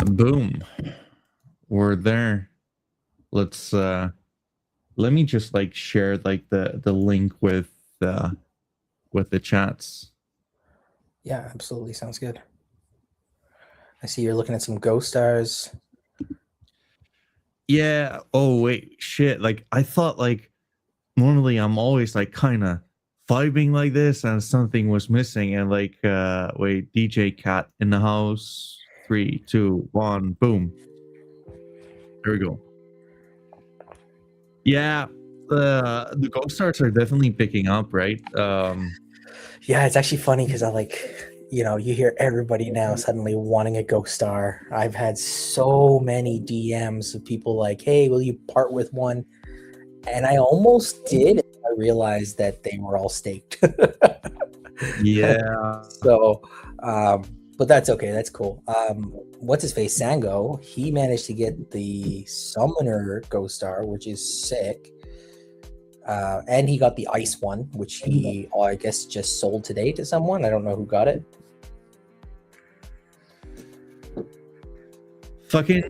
Boom. We're there. Let's let me just like share like the link with the chats. Yeah, absolutely. Sounds good. I see you're looking at some ghost stars. Yeah. Oh wait, shit. Like I thought like normally I'm always like kind of vibing like this and something was missing and like wait, DJ Cat in the house. 3, 2, 1, boom. There we go. Yeah, the ghost stars are definitely picking up, right? Yeah, it's actually funny because I like, you hear everybody now suddenly wanting a ghost star. I've had so many DMs of people like, hey, will you part with one? And I almost did. I realized that they were all staked. Yeah. So, but that's okay. That's cool. What's his face? Sango. He managed to get the Summoner Ghost Star, which is sick. And he got the Ice one, which he, I guess, just sold today to someone. I don't know who got it. Fucking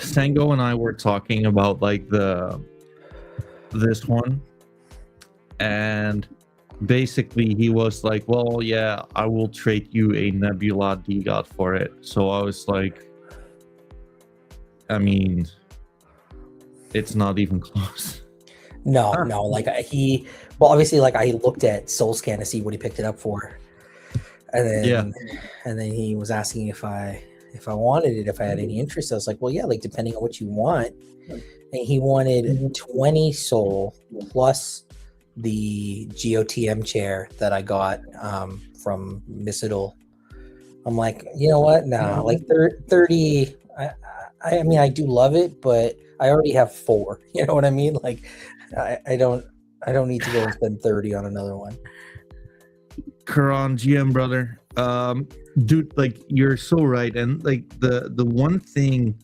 Sango and I were talking about like this one, and basically he was like, well, yeah, I will trade you a Nebula D-God for it. So I was like, I mean, it's not even close. No, like well, obviously, like I looked at SoulScan to see what he picked it up for, and then he was asking if I wanted it, if I had any interest. I was like, well, yeah, like depending on what you want. And he wanted 20 soul plus the GOTM chair that I got from MidEvil. I'm like, you know what? Nah, like 30. I mean, I do love it, but I already have 4. You know what I mean? Like, I don't need to go and spend 30 on another one. Karan GM brother, dude, like you're so right, and like the one thing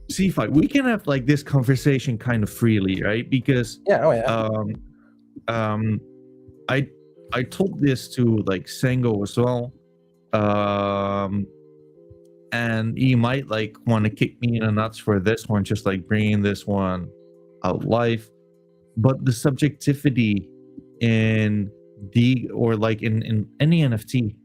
Zeefi, we can have like this conversation kind of freely, right? Because I told this to like Sango as well, and he might like want to kick me in the nuts for this one, just like bringing this one out live. But the subjectivity in like in any NFT,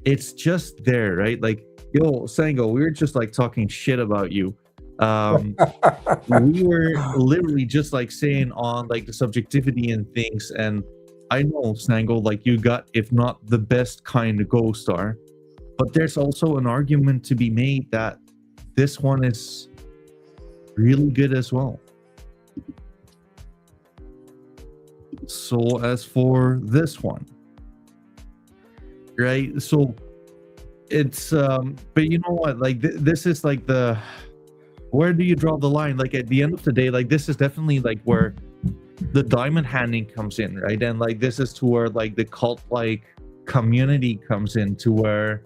it's just there, right? Like, yo, Sango, we were just like talking shit about you. We were literally just like saying on like the subjectivity and things, and I know, Sango, like you got, if not the best kind of ghost star, but there's also an argument to be made that this one is really good as well. So as for this one, right? So it's but you know what? Like this is like where do you draw the line? Like at the end of the day, like this is definitely like where the diamond handing comes in, right? And like this is to where like the cult like community comes in, to where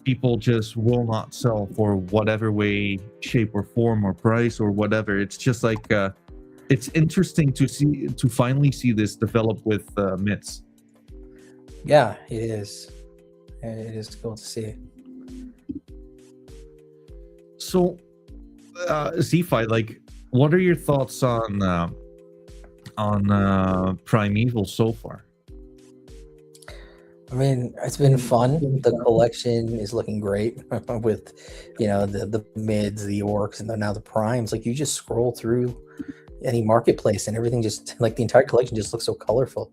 people just will not sell for whatever way, shape or form or price or whatever. It's just like it's interesting to finally see this develop with Mitts. Yeah, it is. It is cool to see. So, Zeefi, like, what are your thoughts on Primeval so far? I mean, it's been fun. The collection is looking great with, the mids, the orcs, and then now the primes. Like you just scroll through any marketplace and everything, just like the entire collection just looks so colorful.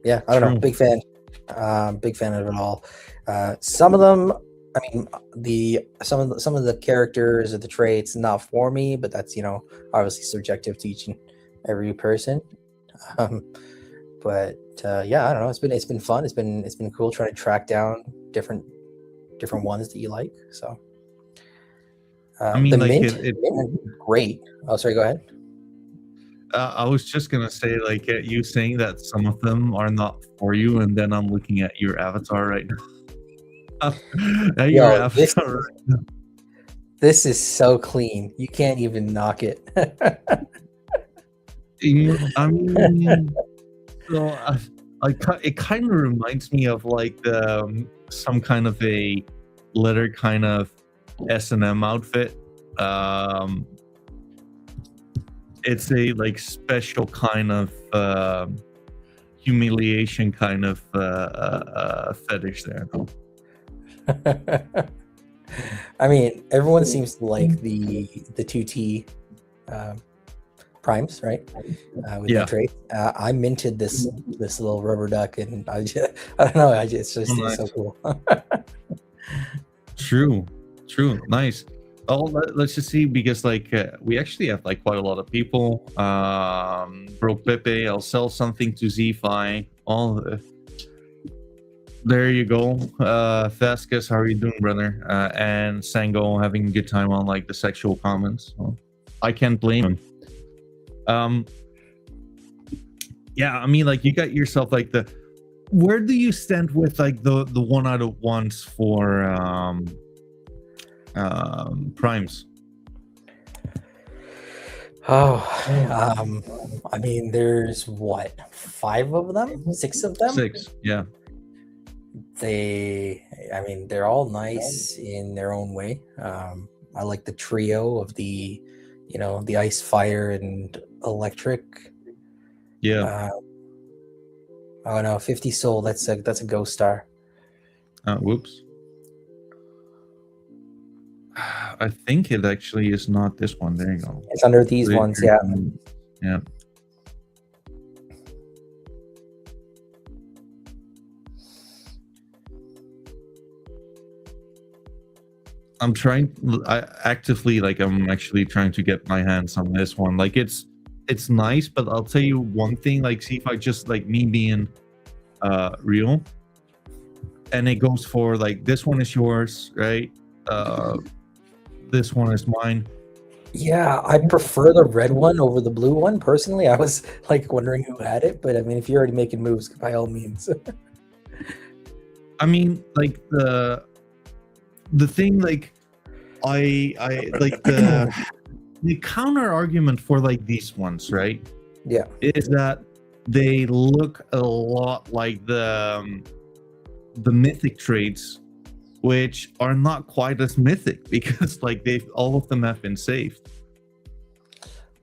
Yeah, I don't know, big fan of it all. Some of them, I mean, some of the characters or the traits not for me, but that's obviously subjective to each and every person. But yeah, I don't know, it's been fun. It's been cool trying to track down different ones that you like. So I mean, the like mint, great. Oh, sorry, go ahead. I was just gonna say, like, you saying that some of them are not for you, and then I'm looking at your avatar right now. This is so clean. You can't even knock it. I mean, so it kind of reminds me of like some kind of a leather kind of S&M outfit. It's a like special kind of humiliation kind of fetish there. I mean, everyone seems to like the 2T primes, right? With Yeah. the traits. I minted this little rubber duck, and I don't know. It's nice. so cool. True. Nice. Oh, let's just see, because like we actually have like quite a lot of people. Bro Pepe, I'll sell something to Zeefi. There you go. Vasquez, how are you doing, brother? And Sango having a good time on like the sexual comments. Well, I can't blame him. Yeah, I mean, like, you got yourself like where do you stand with like the 1 out of 1s for primes? I mean, there's what, 5 of them, 6 of them? 6, yeah. They're all nice in their own way. I like the trio of the ice, fire, and electric. Yeah. Oh no, 50 soul. That's a ghost star. Whoops. I think it actually is not this one. There you go. It's under these ones, yeah. Yeah. I'm actually trying to get my hands on this one. Like, it's nice, but I'll tell you one thing, like, see if I just like me being real, and it goes for like, this one is yours, right? This one is mine. Yeah, I prefer the red one over the blue one personally. I was like wondering who had it, but I mean, if you're already making moves, by all means. I mean, like the thing, like I like the counter argument for like these ones, right? Yeah, is that they look a lot like the mythic traits, which are not quite as mythic, because like all of them have been saved.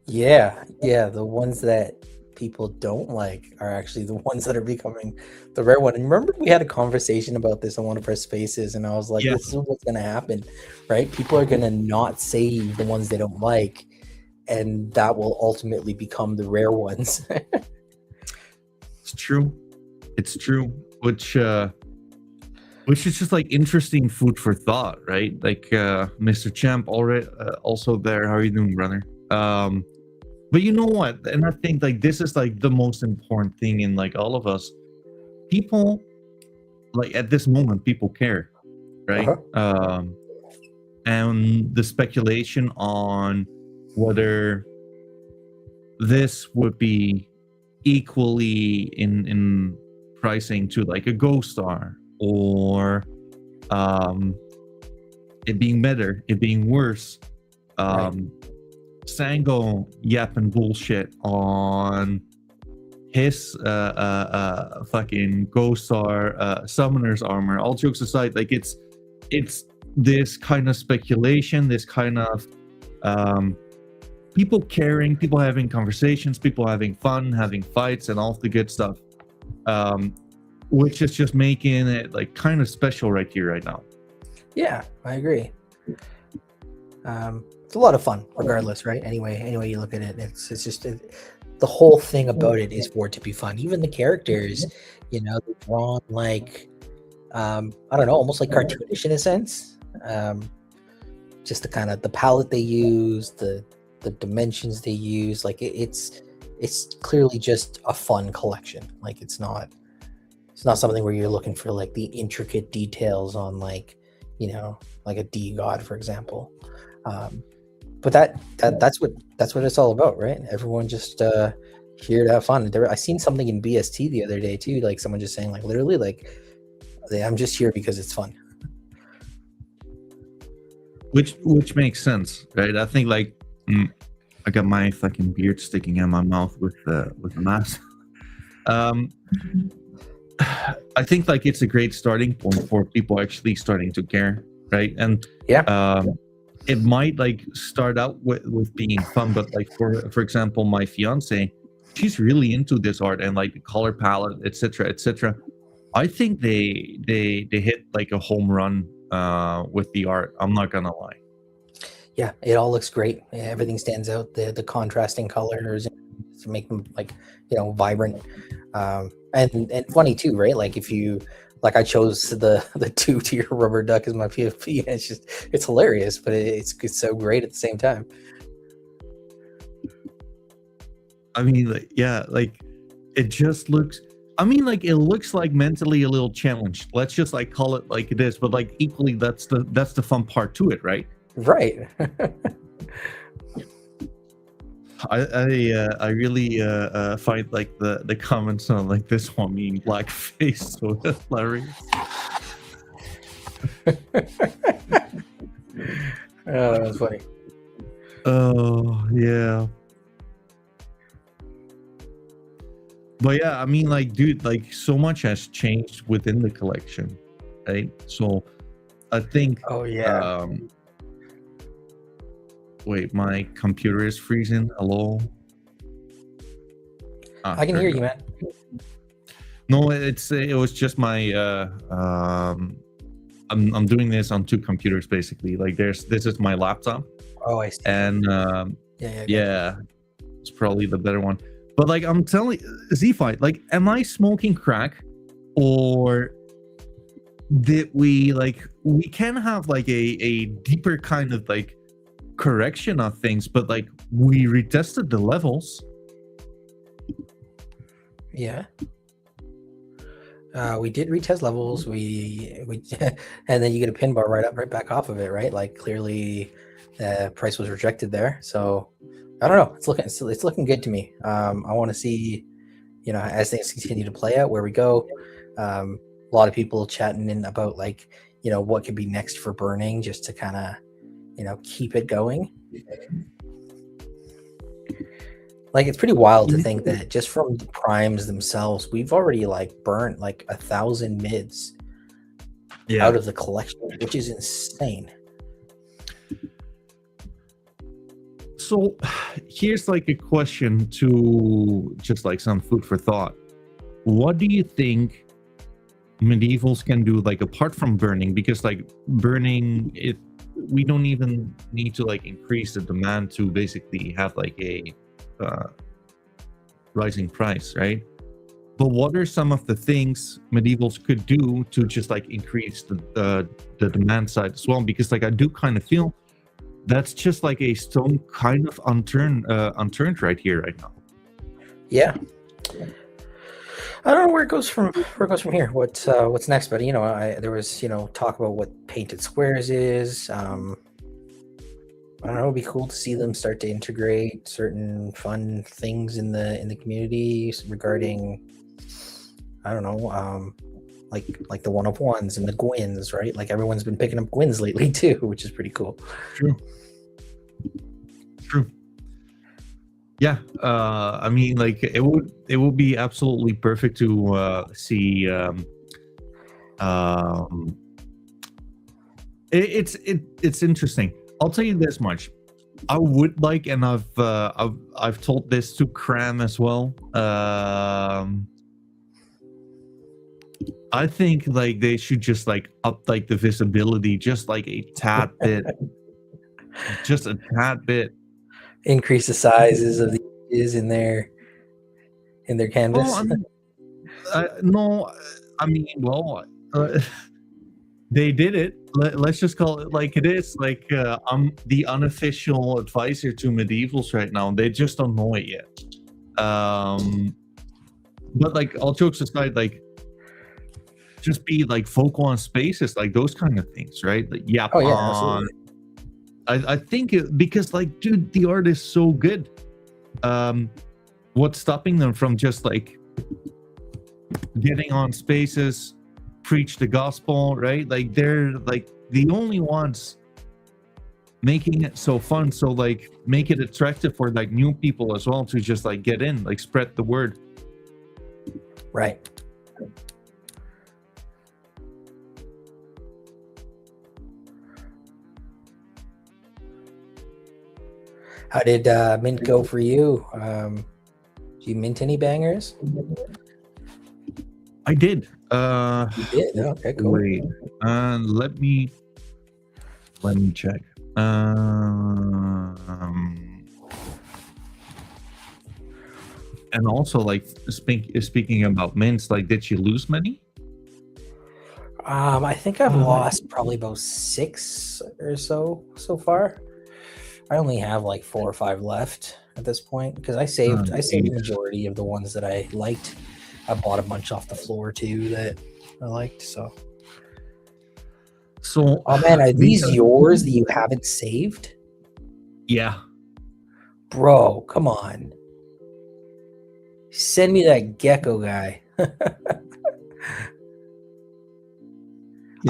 Yeah, the ones that people don't like are actually the ones that are becoming the rare one. And remember, we had a conversation about this on one of our spaces, and I was like, This is what's going to happen, right? People are going to not save the ones they don't like, and that will ultimately become the rare ones. It's true, which is just like interesting food for thought, right? Like Mr. Champ already also there. How are you doing, brother? But you know what? And I think like this is like the most important thing in like all of us. People, like at this moment, people care, right? And the speculation on whether this would be equally in pricing to like a Ghost Star, or it being better, it being worse. Sango yapping bullshit on his fucking Ghost Star summoner's armor. All jokes aside, like it's this kind of speculation, this kind of people caring, people having conversations, people having fun, having fights, and all the good stuff, which is just making it like kind of special right here, right now. Yeah, I agree. It's a lot of fun, regardless, right? Anyway you look at it, it's just the whole thing about it is for it to be fun. Even the characters, they're drawn like I don't know, almost like cartoonish in a sense. Just the kind of the palette they use, the dimensions they use, like it's clearly just a fun collection. Like it's not something where you're looking for like the intricate details on like like a D God, for example. But that's what it's all about, right? Everyone just here to have fun. I seen something in BST the other day too, like someone just saying like literally like, I'm just here because it's fun. Which makes sense, right? I think like I got my fucking beard sticking in my mouth with the mask. I think like it's a great starting point for people actually starting to care, right? And Yeah. it might like start out with being fun, but like for example, my fiance, she's really into this art and like the color palette, etc., etc. I think they hit like a home run with the art. I'm not gonna lie. Yeah, it all looks great. Everything stands out. The contrasting colors to make them like vibrant, and funny too, right? Like if you like, I chose the 2-tier rubber duck as my PFP, and it's hilarious, but it's so great at the same time. I mean, like, yeah, like it just looks. I mean, like it looks like mentally a little challenged. Let's just like call it like it is, but like equally, that's the fun part to it, right? Right. I really find like the comments on like this one being blackface so hilarious. Oh, that was funny. Oh yeah. But yeah, I mean, like, dude, like so much has changed within the collection, right? So I think Oh yeah. Wait, my computer is freezing. Hello? I can hear you, man. No, it was just my I'm doing this on 2 computers basically. Like this is my laptop. Oh, I see. And yeah, it's probably the better one. But like I'm telling Zeefi, like am I smoking crack, or did we can have like a deeper kind of like correction of things, but like we retested the levels. Yeah. We did retest levels. We and then you get a pin bar right back off of it, right? Like clearly, price was rejected there. So I don't know. It's looking good to me. I want to see, as things continue to play out, where we go. A lot of people chatting in about like, what could be next for burning, just to kind of, keep it going. Like it's pretty wild to think that just from the primes themselves, we've already like burnt like 1,000 mids out of the collection, which is insane. So here's like a question to just like some food for thought. What do you think MidEvils can do, like apart from burning? Because like burning, we don't even need to like increase the demand to basically have like a rising price, right? But what are some of the things MidEvils could do to just like increase the demand side as well? Because like I do kind of feel that's just like a stone kind of unturned right here, right now. Yeah, I don't know where it goes from here. What's next? But there was talk about what painted squares is. I don't know. It'd be cool to see them start to integrate certain fun things in the community regarding, I don't know, like the 1-of-1s and the Gwins, right? Like everyone's been picking up Gwins lately too, which is pretty cool. True. Yeah, I mean, like it would be absolutely perfect to see. It's interesting. I'll tell you this much. I would like, and I've told this to Cram as well. I think like they should just like up like the visibility just like a tad bit, just a tad bit. Increase the sizes of the images in their canvas. No, I mean, well, they did it. Let's just call it like it is. Like I'm the unofficial advisor to MidEvils right now. They just don't know it yet. But like all jokes aside, like just be like focal on spaces, like those kind of things, right? Like Oh yeah, absolutely. I think because like, dude, the art is so good. What's stopping them from just like getting on spaces, preach the gospel, right? Like they're like the only ones making it so fun. So like make it attractive for like new people as well to just like get in, like spread the word. Right. How did mint go for you? Did you mint any bangers? I did. You did. Okay, cool. Wait. Let me check. And also, like, speaking about mints, like, did you lose many? I think I've lost probably about 6 or so far. I only have like 4 or 5 left at this point because I saved the majority of the ones that I liked. I bought a bunch off the floor too that I liked. So, oh man, are these yours that you haven't saved? Yeah, bro, come on. Send me that gecko guy. yeah.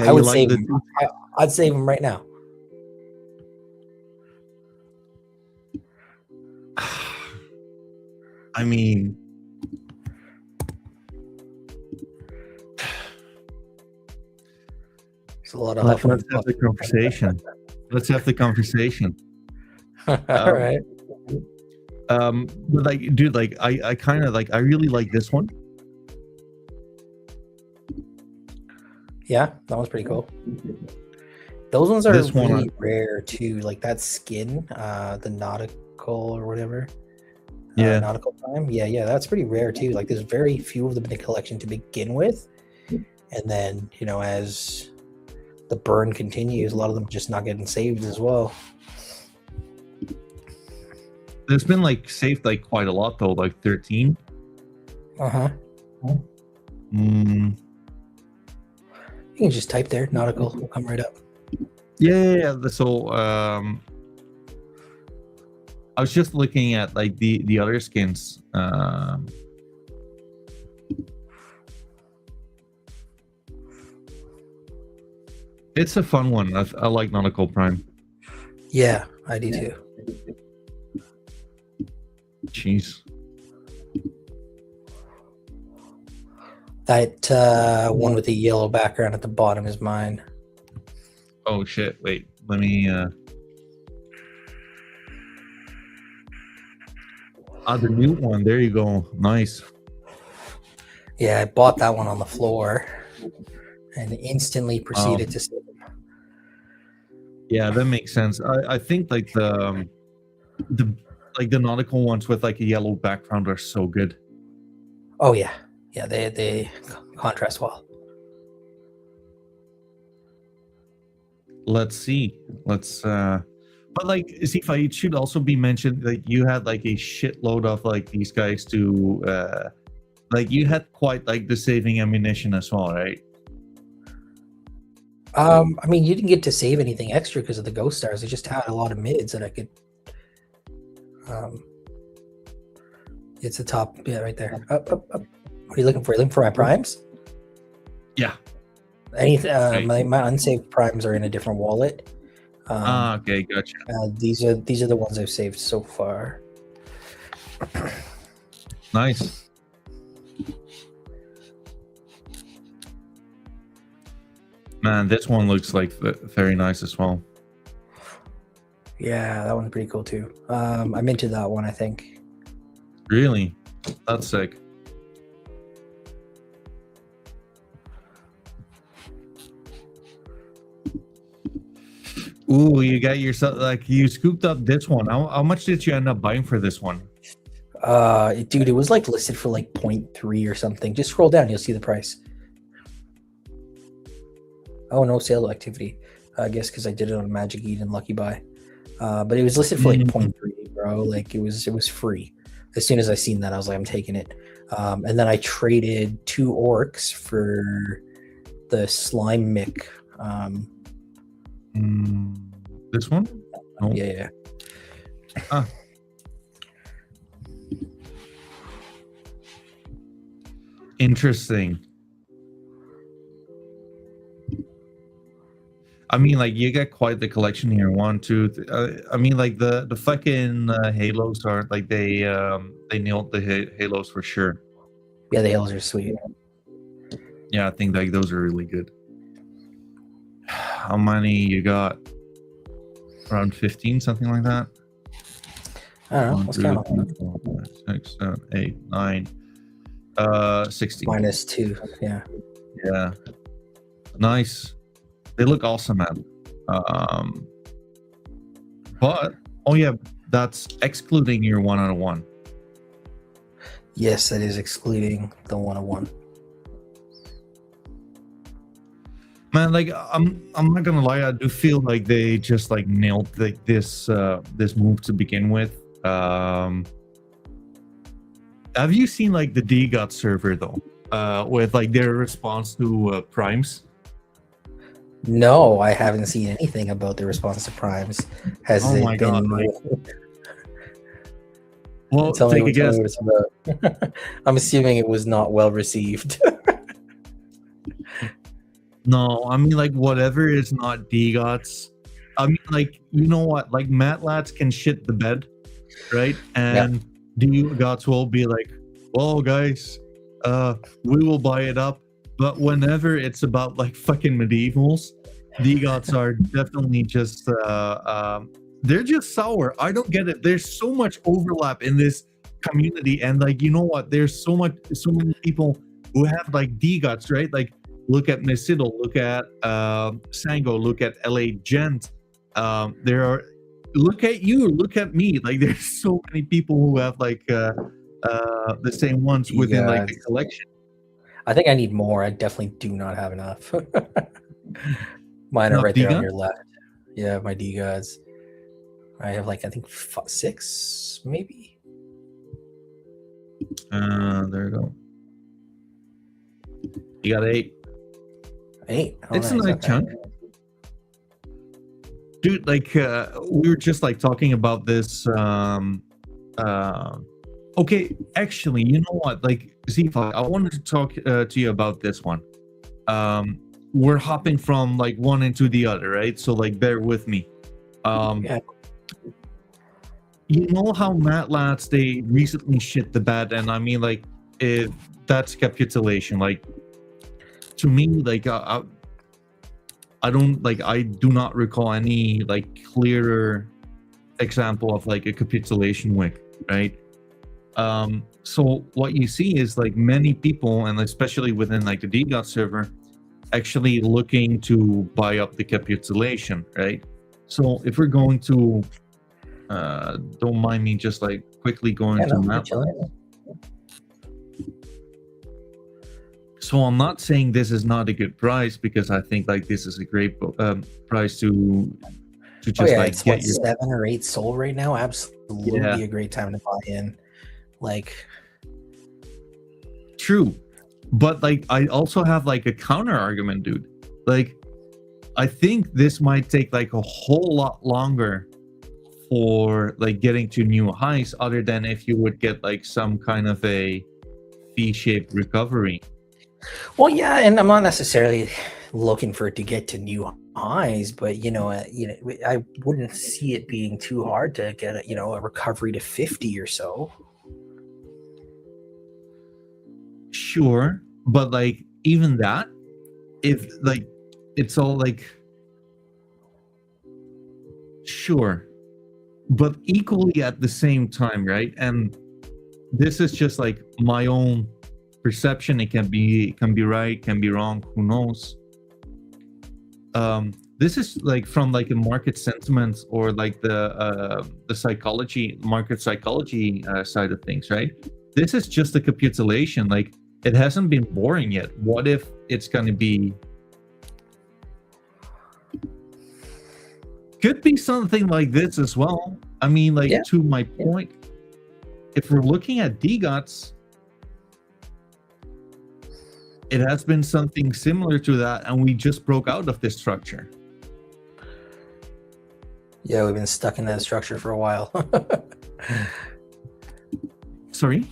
I would save him. I'd save him right now. I mean, it's a lot of let's have the conversation. Let's have the conversation. All right. But like, dude, like, I kind of like, I really like this one. Yeah, that one's pretty cool. Those ones are really rare too. Like that skin, the nautical or whatever. Yeah, nautical prime. Yeah, that's pretty rare too. Like there's very few of them in the collection to begin with, and then as the burn continues, a lot of them just not getting saved as well. there's been like saved like quite a lot though, like 13. You can just type there nautical, will come right up. Yeah. So I was just looking at like the other skins. It's a fun one. I like Nautical Prime. Yeah, I do too. Jeez. That one with the yellow background at the bottom is mine. Oh shit! Wait, let me. The new one. There you go. Nice. Yeah, I bought that one on the floor and instantly proceeded to save them. Yeah, that makes sense. I think like the nautical ones with like a yellow background are so good. Oh yeah, they contrast well. Let's see. But like Zeefi, it should also be mentioned that you had like a shitload of like these guys to like you had quite like the saving ammunition as well, right? I mean, you didn't get to save anything extra because of the ghost stars. I just had a lot of mids that I could. It's the top, yeah, right there. Up. What are you looking for? Are you looking for my primes? Yeah. Anything? My unsaved primes are in a different wallet. Okay, gotcha. These are the ones I've saved so far. Nice. Man, this one looks like very nice as well. Yeah, that one's pretty cool too. I'm into that one, I think. Really? That's sick. Ooh, you got yourself like you scooped up this one. How much did you end up buying for this one? Dude, it was like listed for like 0.3 or something. Just scroll down, you'll see the price. Oh, no sale activity. I guess because I did it on Magic Eden Lucky Buy. But it was listed for like 0.3, bro. Like it was free. As soon as I seen that, I was like, I'm taking it. And then I traded 2 orcs for the slime mick. This one? Oh. Yeah. Interesting. I mean, like you got quite the collection here. 1, 2. I mean, like the fucking halos are like they nailed the halos for sure. Yeah, the halos are sweet. Yeah, I think like those are really good. How many you got? Around 15, something like that. I don't know. 1, Let's 2, count 3, them. 4, 5, 6, 7, 8, 9, 60. -2. Yeah. Yeah, nice. They look awesome, man. But oh yeah, that's excluding your 1-on-1. Yes, that is excluding the 101. Man, like I'm not gonna lie, I do feel like they just like nailed like this move to begin with. Have you seen like the DGOT server though? With like their response to primes? No, I haven't seen anything about the response to primes. Has Oh it my been? God, like, well, tell take me a guess. what it's about. I'm assuming it was not well received. No, I mean like whatever is not DGOTs. I mean like you know what? Like Matlats can shit the bed, right? And DGOTs will be like, "Well, guys, we will buy it up." But whenever it's about like fucking medievals, DGOTs are definitely just they're just sour. I don't get it. There's so much overlap in this community, and like you know what? There's so many people who have like DGOTs, right? Like look at MidEvil, look at Sango, look at LA Gent. There are look at you, look at me. Like there's so many people who have like the same ones within like the collection. I think I need more. I definitely do not have enough. Mine are Not right there on DGOT? your left. Yeah, my DGODs. I have like I think 6 maybe. There you go. You got 8. 8. Oh, It's a nice. nice Okay. chunk. Dude, like we were just like talking about this okay, actually, you know what? Like Zeefi, I wanted to talk to you about this one. We're hopping from like one into the other, right? So like bear with me. Yeah. You know how Matlats they recently shit the bed, and I mean like that's capitulation. Like to me, like I don't like I do not recall any like clearer example of like a capitulation wick, right? So what you see is like many people, and especially within like the DGOT server, actually looking to buy up the capitulation, right? So if we're going to don't mind me just like quickly going to Matlab. So I'm not saying this is not a good price, because I think like this is a great price to just like it's get your 7 or 8 sold right now. Absolutely a great time to buy in. Like true, but like I also have like a counter argument, dude. Like I think this might take like a whole lot longer for like getting to new highs, other than if you would get like some kind of a V-shaped recovery. Well, yeah, and I'm not necessarily looking for it to get to new highs, but I wouldn't see it being too hard to get a recovery to 50 or so. Sure, but like even that, if like it's all like sure, but equally at the same time, right? And this is just like my own perception. It can be right, can be wrong, who knows. This is like from like a market sentiment or like the market psychology side of things, right? This is just a capitulation. Like it hasn't been boring yet. What if it's gonna be could be something like this as well. I mean, like to my point, if we're looking at DGOTs, it has been something similar to that, and we just broke out of this structure. Yeah, we've been stuck in that structure for a while. Sorry?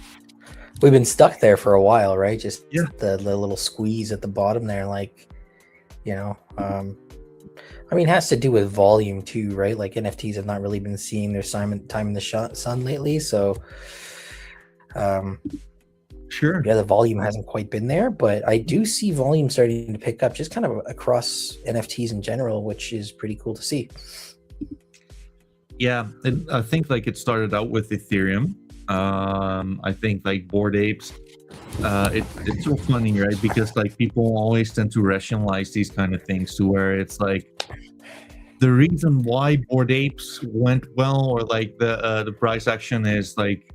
We've been stuck there for a while, right? Just the little squeeze at the bottom there, like, I mean, it has to do with volume too, right? Like NFTs have not really been seeing their time in the sun lately, so sure. Yeah, the volume hasn't quite been there, but I do see volume starting to pick up just kind of across NFTs in general, which is pretty cool to see. Yeah, I think like it started out with Ethereum. I think like Bored Apes. It's so funny, right? Because like people always tend to rationalize these kind of things to where it's like the reason why Bored Apes went well, or like the price action is like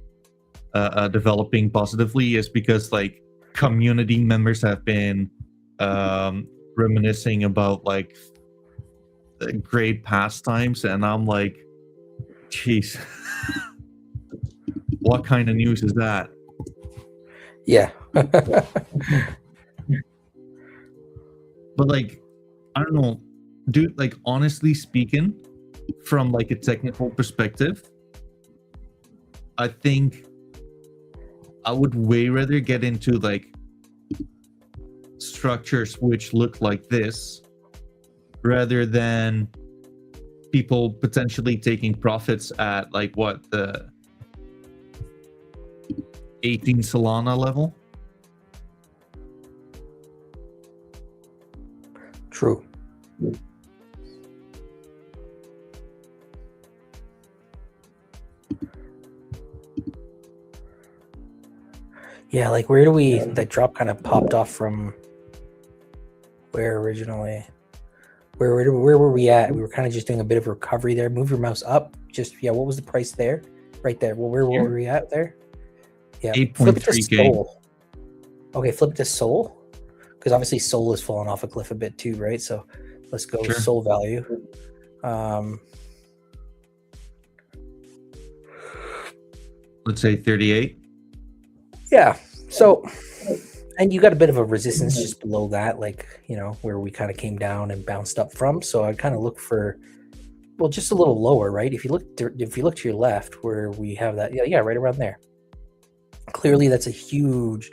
developing positively, is because like community members have been reminiscing about like great pastimes, and I'm like, jeez, what kind of news is that? Yeah. But like, I don't know, dude, like honestly speaking, from like a technical perspective, I think I would way rather get into like structures which look like this rather than people potentially taking profits at like what, the 18 Solana level. True. Yeah, like where do we, that drop kind of popped off from where originally? Where were we at? We were kind of just doing a bit of recovery there. Move your mouse up. Just, yeah, what was the price there? Right there. Well, where were we at there? Yeah. Flip it to 8.3K. Soul. Okay, flip it to Soul. Because obviously Soul has fallen off a cliff a bit too, right? So let's go Sure. Soul value. Let's say 38. Yeah. So, and you got a bit of a resistance just below that, like, you know, where we kind of came down and bounced up from. So I kind of look for, well, just a little lower, right? If you look to your left, where we have that, yeah, right around there. Clearly, that's a huge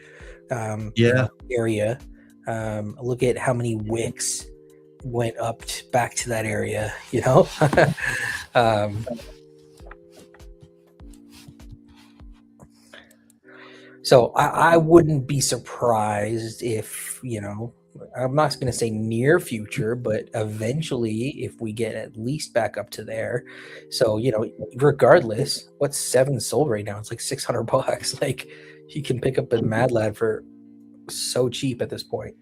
you know, area. Look at how many wicks went up back to that area, you know. So I wouldn't be surprised if, you know, I'm not going to say near future, but eventually if we get at least back up to there. So, you know, regardless, what's 7 sold right now? It's like $600. Like you can pick up a Mad Lad for so cheap at this point.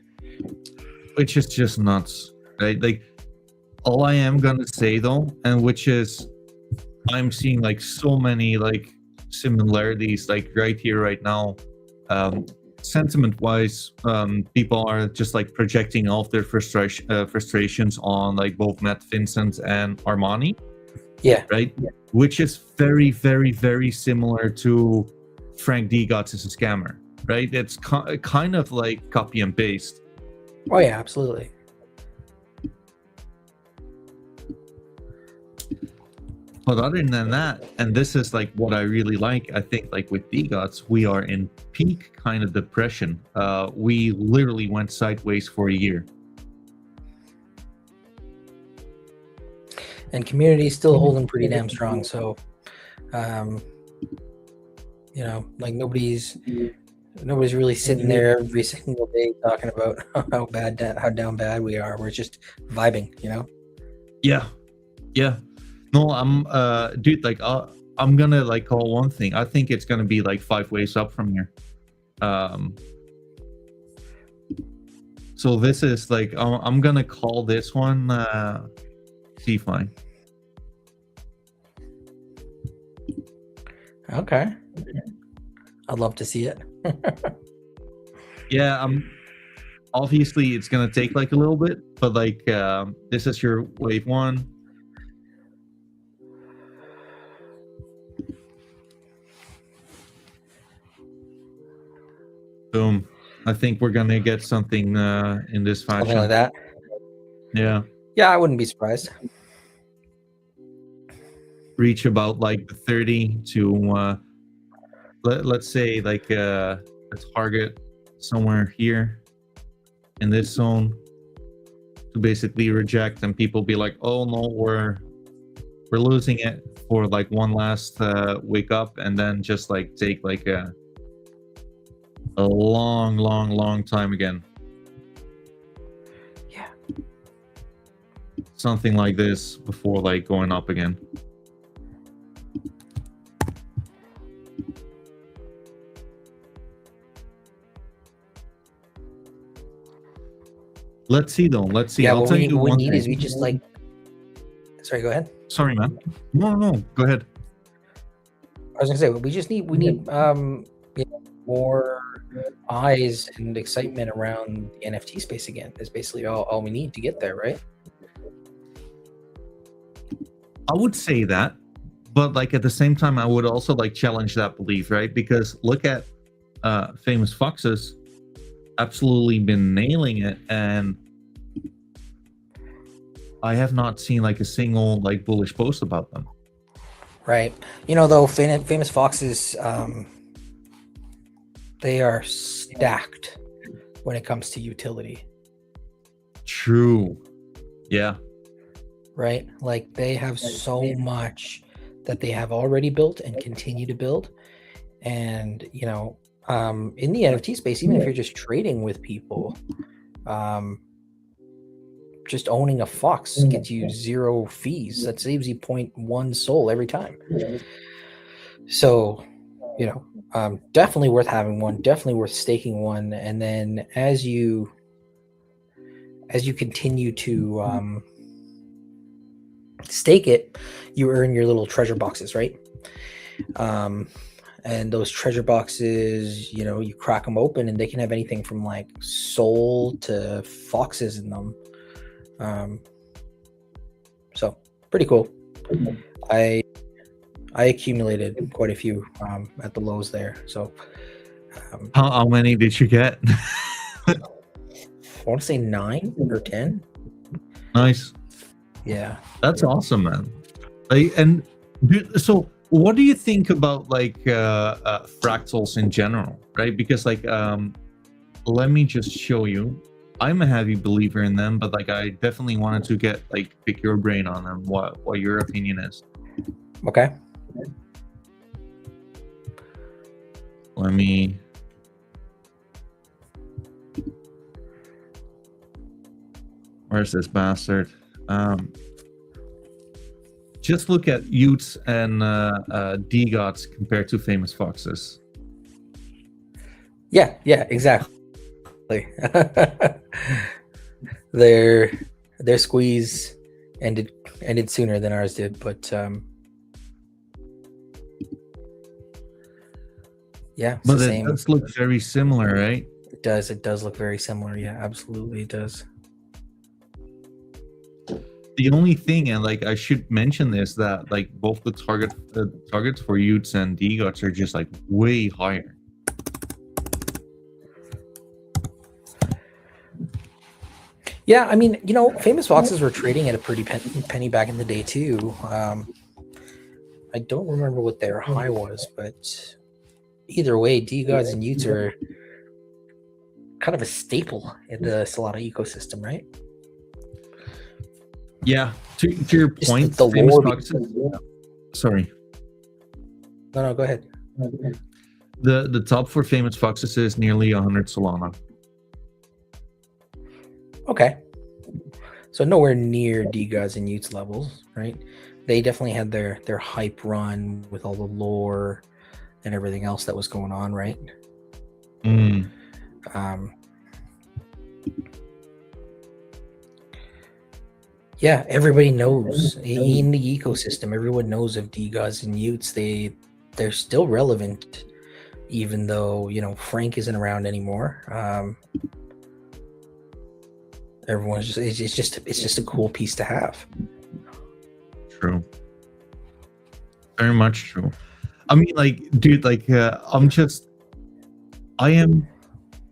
Which is just nuts, right? Like, all I am going to say though, and which is I'm seeing like so many like similarities like right here right now, sentiment wise, people are just like projecting all of their frustrations on like both Matt Vincent and Armani, right? Which is very very very similar to Frank Degots as a scammer, right? It's kind of like copy and paste. Oh yeah, absolutely. But other than that, and this is like what I really like, I think like with Degots, we are in peak kind of depression. We literally went sideways for a year. And community is still holding pretty damn strong. So, you know, like nobody's really sitting there every single day talking about how down bad we are. We're just vibing, you know? Yeah. No, dude, like I'm gonna like call one thing. I think it's gonna be like 5 ways up from here. So this is like I'm gonna call this one Zeefi. Okay. I'd love to see it. Yeah, obviously it's gonna take like a little bit, but like this is your wave 1. Boom. I think we're gonna get something in this fashion. Something like that. Yeah. Yeah, I wouldn't be surprised. Reach about like 30 to let's say like a target somewhere here in this zone to basically reject, and people be like, oh no, we're losing it, for like one last wake up, and then just like take like a long time again. Yeah. Something like this before like going up again. Let's see though. Let's see. Yeah, I'll tell you what we one need thing. is we just like. Sorry, go ahead. Sorry, man. No. Go ahead. I was gonna say we need more eyes and excitement around the NFT space again. Is basically all we need to get there, right? I would say that, but like at the same time, I would also like challenge that belief, right? Because look at Famous Foxes, absolutely been nailing it, and I have not seen like a single like bullish post about them. Right. You know, though, Famous Foxes, they are stacked when it comes to utility. True. Yeah. Right. Like they have so much that they have already built and continue to build. And, you know, in the NFT space, even if you're just trading with people, just owning a fox gets you 0 fees. That saves you 0.1 soul every time. So, you know, definitely worth having one, definitely worth staking one. And then as you continue to stake it, you earn your little treasure boxes, right? And those treasure boxes, you know, you crack them open and they can have anything from like soul to foxes in them. So pretty cool. I accumulated quite a few at the lows there. So how many did you get? I want to say 9 or 10. Nice. Yeah, That's awesome, man. Like, and so what do you think about like fractals in general, right? Because like let me just show you. I'm a heavy believer in them, but like I definitely wanted to get like pick your brain on them, what your opinion is. okay. Let me where's this bastard? Just look at Utes and D-Gods compared to Famous Foxes. Yeah, exactly. Their squeeze ended sooner than ours did, but yeah, it's but the it same. does look very similar, right? It does look very similar. Yeah, absolutely it does. The only thing, and like I should mention this, that like both the targets for Utes and D-Gods are just like way higher. Yeah, I mean, you know, Famous Foxes were trading at a pretty penny back in the day too. I don't remember what their high was, but either way, D-Gods and Utes are kind of a staple in the Solana ecosystem, right? Yeah, to your point, the Famous lore Foxes. Sorry. No, go ahead. The top for Famous Foxes is nearly 100 Solana. Okay. So nowhere near D-Gods and Utes levels, right? They definitely had their hype run with all the lore and everything else that was going on, right? Yeah, everybody knows in the ecosystem. Everyone knows of D-Gods and Utes. They're still relevant, even though, you know, Frank isn't around anymore. Everyone's just it's just a cool piece to have. True. Very much true. I mean, like, dude, like, I am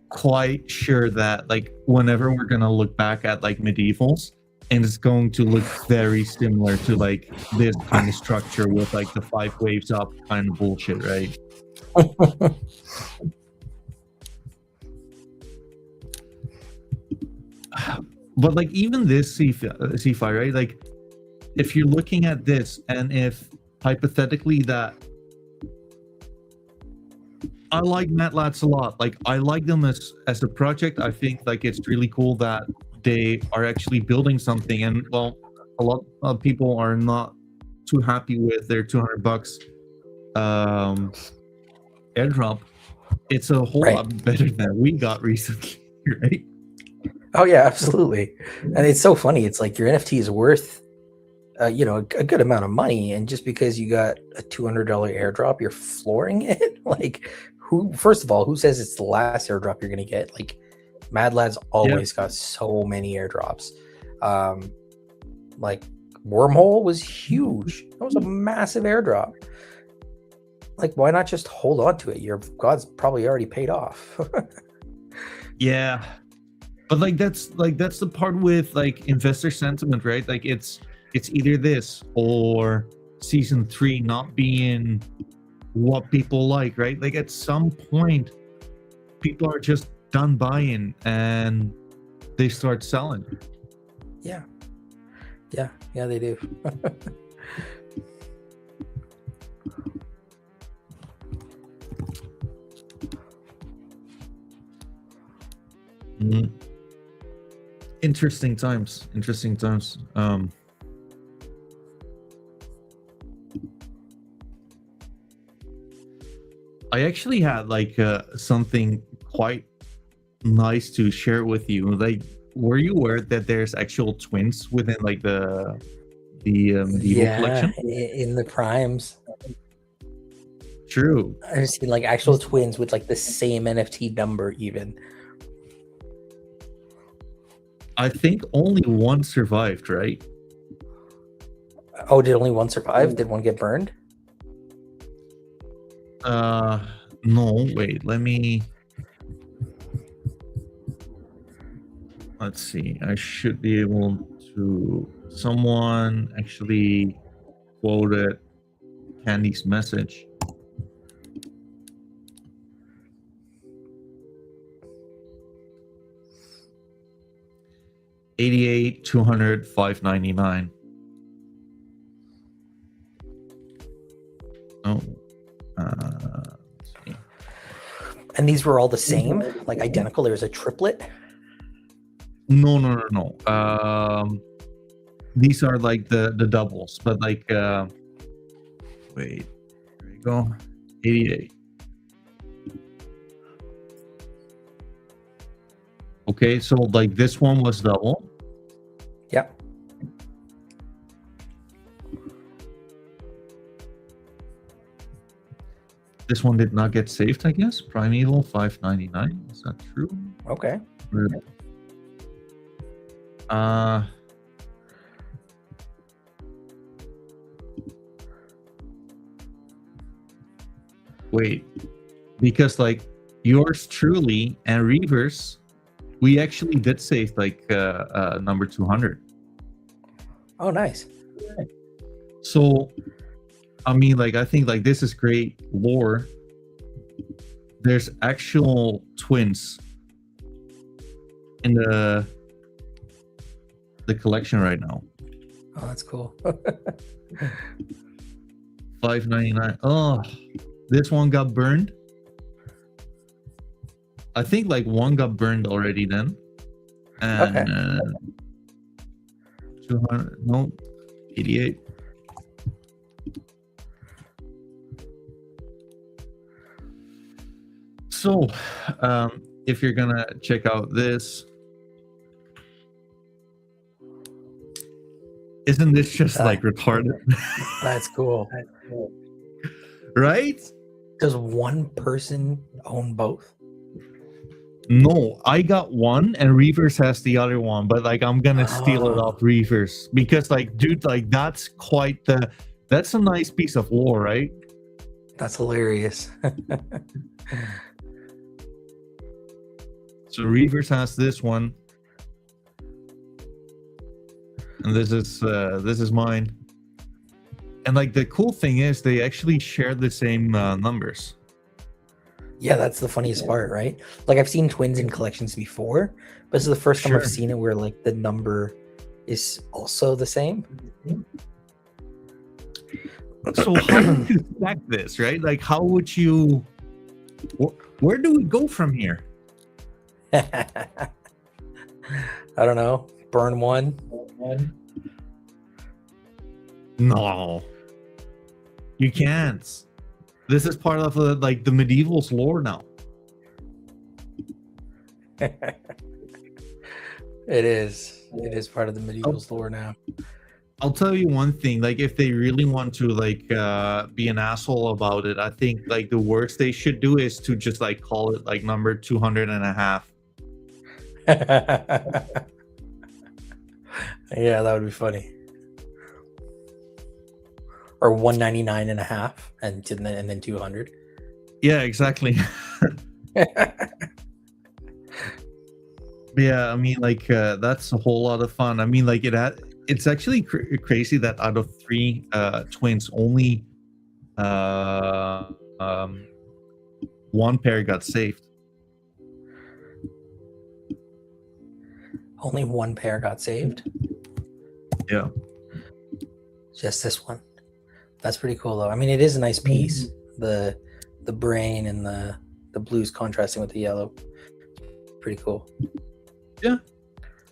quite sure that like whenever we're gonna look back at like MidEvils, and it's going to look very similar to like this kind of structure with like the 5 waves up kind of bullshit, right? But like even this Zeefi, right? Like if you're looking at this, and if hypothetically that I like MatLats a lot. Like I like them as a project. I think like it's really cool that they are actually building something. And well, a lot of people are not too happy with their $200 airdrop. It's a whole lot better than we got recently, right? Oh yeah, absolutely. And it's so funny. It's like your NFT is worth, you know, a good amount of money, and just because you got a $200 airdrop, you're flooring it. Like, who? First of all, who says it's the last airdrop you're gonna get? Like, Mad Lad's Yeah. always got so many airdrops. Like Wormhole was huge. That was a massive airdrop. Like, why not just hold on to it? Your God's probably already paid off. Yeah. But that's the part with like investor sentiment, right? Like it's either this or season 3 not being what people like, right? Like at some point people are just done buying and they start selling. Yeah, they do. Mhm. Interesting times. I actually had like something quite nice to share with you. Like, were you aware that there's actual twins within like the medieval collection? In the primes, True. I've seen like actual twins with like the same NFT number even. I think only one survived, right? Oh, did only one survive? Did one get burned? No, wait, let's see. I should be able to. Someone actually quoted Candy's message. $88, $200, $599. Oh, let's see. And these were all the same, like identical. There was a triplet. No. These are like the doubles, but like wait, there you go. 88. Okay, so like this one was double. Yep. This one did not get saved, I guess. Primeval 599. Is that true? Okay. Wait, because like yours truly and Reavers, we actually did save like number 200. Oh, nice. So I mean, like, I think like this is great lore. There's actual twins in the collection right now. Oh, that's cool. $599. Oh, this one got burned. I think like one got burned already then. And Okay. 200, no, 88. So, if you're gonna check out this, isn't this just like retarded? That's cool. Right? Does one person own both? No, I got one and Reavers has the other one, but like I'm gonna steal it off Reavers because like, dude, like that's a nice piece of lore, right? That's hilarious. So Reavers has this one, and this is mine. And like the cool thing is they actually share the same numbers. Yeah, that's the funniest part, right? Like I've seen twins in collections before, but this is the first time I've seen it where like the number is also the same. So how would you stack this, right? Like how would you? Where do we go from here? I don't know. Burn one. No, you can't. This is part of like the medieval's lore now. It is. It is part of the MidEvil's lore now. I'll tell you one thing, like if they really want to like be an asshole about it, I think like the worst they should do is to just like call it like number 200 and a half. Yeah, that would be funny. Or 199 and a half and then 200. Yeah, exactly. Yeah, I mean like that's a whole lot of fun. I mean like it's actually crazy that out of 3 twins only one pair got saved. Only one pair got saved? Yeah. Just this one. That's pretty cool though. I mean, it is a nice piece. The brain and the blues contrasting with the yellow. Pretty cool. Yeah.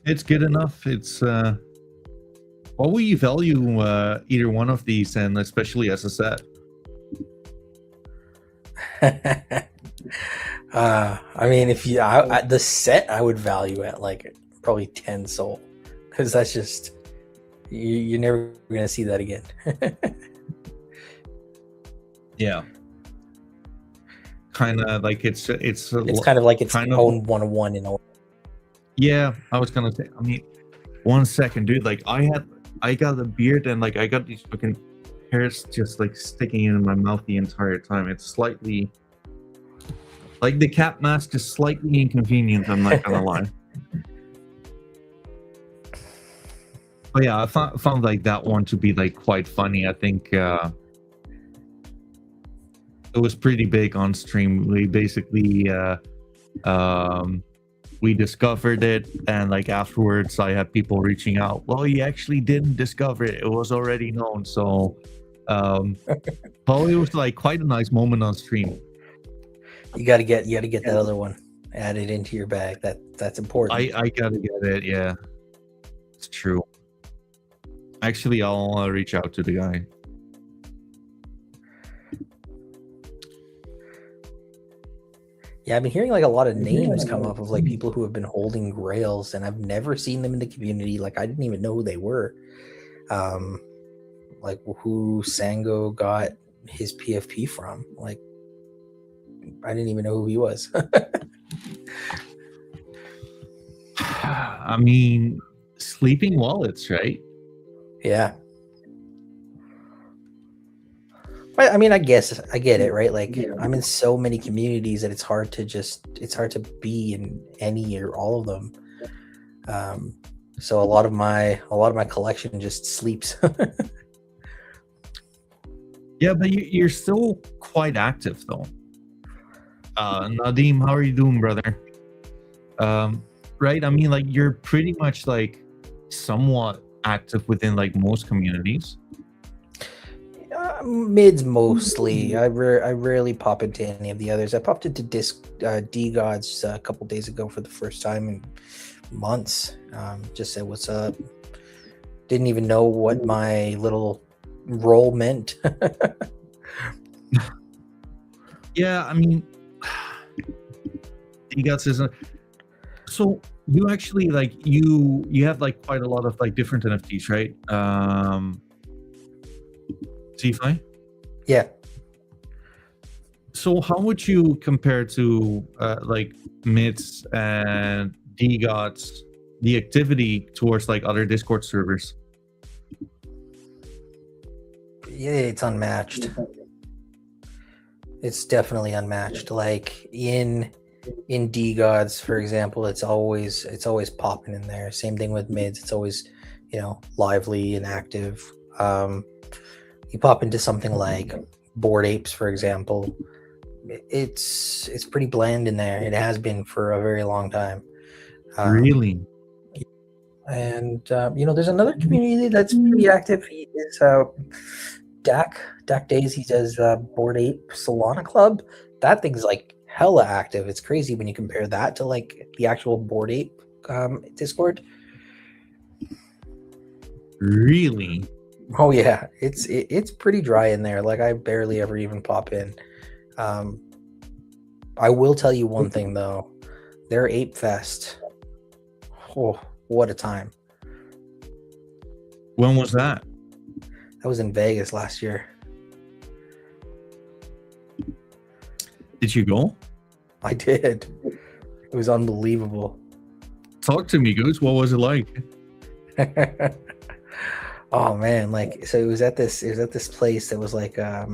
It's good enough. It's what will you value either one of these, and especially as a set? I mean, if you the set, I would value at like probably 10 soul, because that's just you're never gonna see that again. Yeah. Kind of like it's kind of like its kind of own 101 in a way. Yeah, I was gonna say. I mean, 1 second, dude. Like I got a beard and like I got these fucking hairs just like sticking in my mouth the entire time. It's slightly like the cap mask is slightly inconvenient. I'm not gonna lie. But yeah, I found like that one to be like quite funny. I think it was pretty big on stream. We basically we discovered it, and like afterwards I had people reaching out, well, you actually didn't discover it, it was already known. So well, it was like quite a nice moment on stream. You gotta get that other one added into your bag. That's important. I gotta get it. Yeah, it's true. Actually, I'll reach out to the guy. Yeah, I've been hearing like a lot of names come up of like people who have been holding grails, and I've never seen them in the community. Like I didn't even know who they were. Like who Sango got his PFP from. Like I didn't even know who he was. I mean, sleeping wallets, right? Yeah. But I mean, I guess I get it, right? Like I'm in so many communities that it's hard to be in any or all of them. So a lot of my collection just sleeps. Yeah, but you're still quite active though. Nadim, how are you doing, brother? Right? I mean, like you're pretty much like somewhat active within like most communities. Mids mostly. I rarely pop into any of the others. I popped into D Gods a couple days ago for the first time in months. Just said what's up. Didn't even know what my little role meant. Yeah, I mean, D Gods isn't. So you actually like you have like quite a lot of like different NFTs, right? Zeefi? Yeah. So how would you compare to like mids and DGOTs, the activity towards like other Discord servers? Yeah, it's unmatched. It's definitely unmatched. Like in DGods, for example, it's always popping in there. Same thing with mids. It's always, lively and active. You pop into something like Bored Apes, for example, it's pretty bland in there. It has been for a very long time. Really? And there's another community that's pretty active. He is Dak Days. He does Bored Ape Solana Club. That thing's like hella active. It's crazy when you compare that to like the actual Bored Ape Discord. Really? Oh yeah, it's pretty dry in there. Like I barely ever even pop in. I will tell you one thing though, their Ape Fest. Oh, what a time. When was that? That was in Vegas last year. Did you go? I did. It was unbelievable. Talk to me, Goose. What was it like? Oh man, like so it was at this place that was like it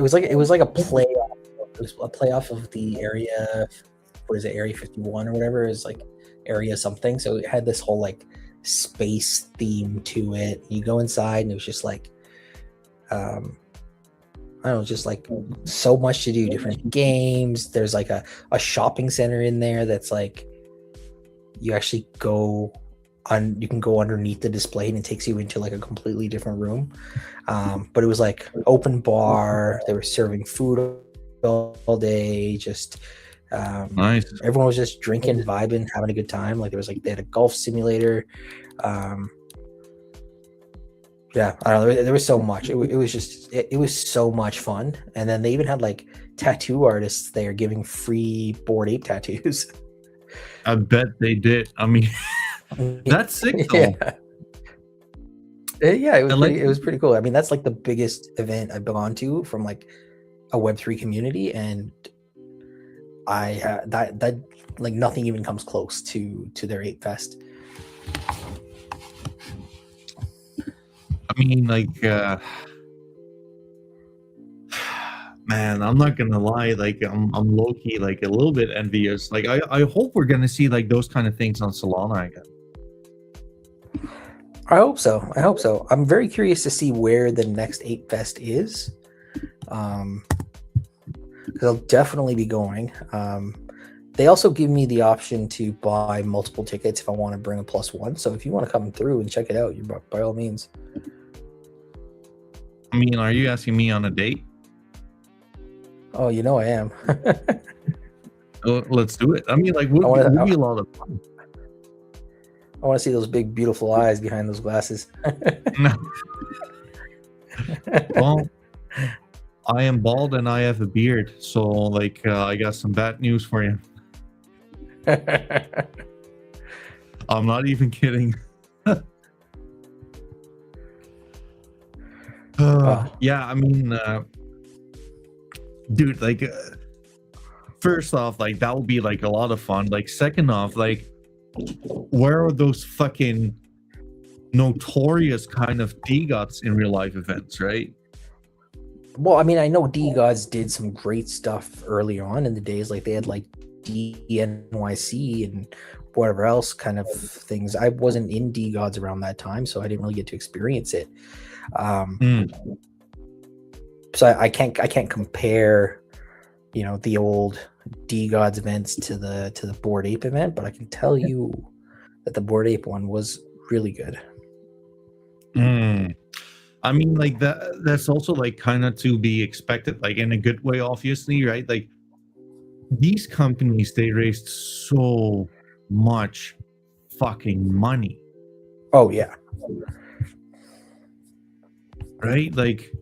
was like a playoff. It was a playoff of the area, what is it, Area 51 or whatever, is like area something. So it had this whole like space theme to it. You go inside and it was just like I don't know, just like so much to do, different games. There's like a shopping center in there that's like you actually go on, you can go underneath the display and it takes you into like a completely different room. But it was like open bar, they were serving food all day, just Nice. everyone was just drinking, vibing, having a good time. Like there was like, they had a golf simulator. Yeah, I don't know, there was so much. It was just it was so much fun. And then they even had like tattoo artists there giving free Bored Ape tattoos. I bet they did. I mean, that's sick though. Yeah, it was pretty cool. I mean, that's like the biggest event I've gone to from like a Web3 community, and I that like nothing even comes close to their Ape Fest. I mean, like, man, I'm not gonna lie. Like, I'm low key, like, a little bit envious. Like, I hope we're gonna see like those kind of things on Solana again. I hope so. I'm very curious to see where the next Ape Fest is, because I'll definitely be going. They also give me the option to buy multiple tickets if I want to bring a +1. So if you want to come through and check it out, you're by all means. I mean, are you asking me on a date? Oh, you know I am. Let's do it. I mean, like, would be a lot of fun. I want to see those big, beautiful eyes behind those glasses. Well, I am bald and I have a beard, so like, I got some bad news for you. I'm not even kidding. Yeah, I mean, dude, like, first off, like, that would be like a lot of fun. Like, second off, like, where are those fucking notorious kind of DGOTs in real life events, right? Well, I mean, I know DGods did some great stuff early on in the days. Like they had like DNYC and whatever else kind of things. I wasn't in DGods around that time, so I didn't really get to experience it. So I can't compare, you know, the old DGods events to the Bored Ape event, but I can tell you that the Bored Ape one was really good. I mean, like, that's also like kind of to be expected, like in a good way, obviously, right? Like, these companies, they raised so much fucking money. Oh yeah. Right? Like,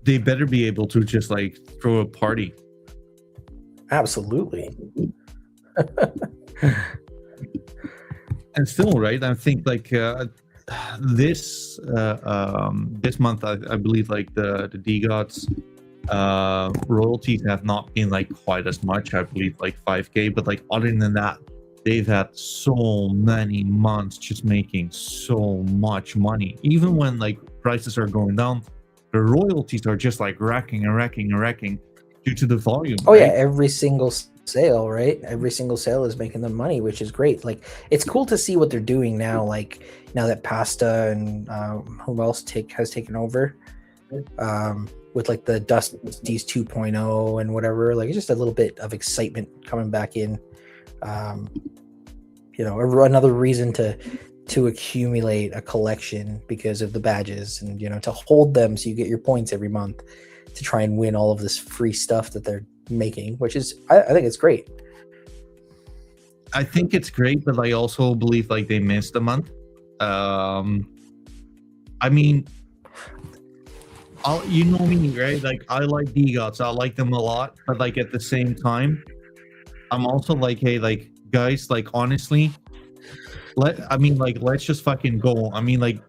they better be able to just like throw a party. Absolutely. And still, right? I think like this month, I believe like the DGots royalties have not been like quite as much. I believe like 5K, but like other than that, they've had so many months just making so much money. Even when like prices are going down, the royalties are just like racking due to the volume. Oh, right? Yeah, every single sale, right? Every single sale is making them money, which is great. Like, it's cool to see what they're doing now. Like, now that Pasta and who else has taken over with like the Dusties 2.0 and whatever. Like, it's just a little bit of excitement coming back in. You know, another reason to accumulate a collection because of the badges, and you know, to hold them so you get your points every month to try and win all of this free stuff that they're making, which is I think it's great. I think it's great, but I also believe like they missed a month. I mean, you know me, right? Like, I like DGots, I like them a lot, but like at the same time, I'm also like, hey, like guys, like honestly, let's just fucking go. I mean, like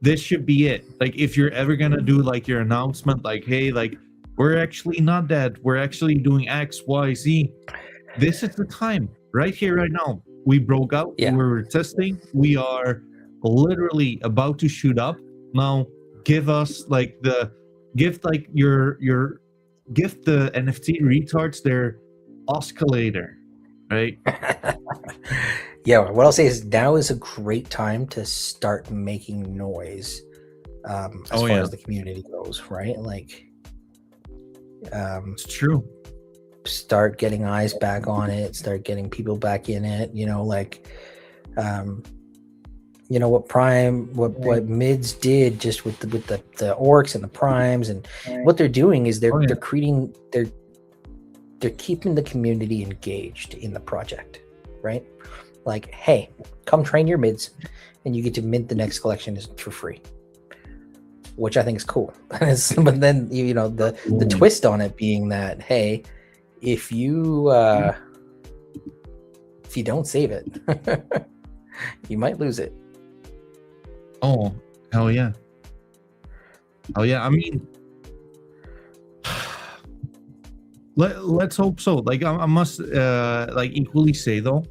this should be it. Like if you're ever gonna do like your announcement, like, hey, like we're actually not dead. We're actually doing X, Y, Z. This is the time, right here, right now. We broke out. Yeah. We're testing. We are literally about to shoot up. Now, give us like the gift, like your gift the NFT retards their oscillator, right? Yeah, what I'll say is now is a great time to start making noise as far as the community goes, right? Like, it's true. Start getting eyes back on it, start getting people back in it, you know, like, you know, what mids did just with the orcs and the primes, and what they're doing is they're creating, they're keeping the community engaged in the project, right? Like, hey, come train your mids and you get to mint the next collection for free, which I think is cool. But then, you know, the twist on it being that, hey, if you don't save it, you might lose it. Oh, hell yeah. Oh yeah. I mean, let's hope so. Like I must like equally say though,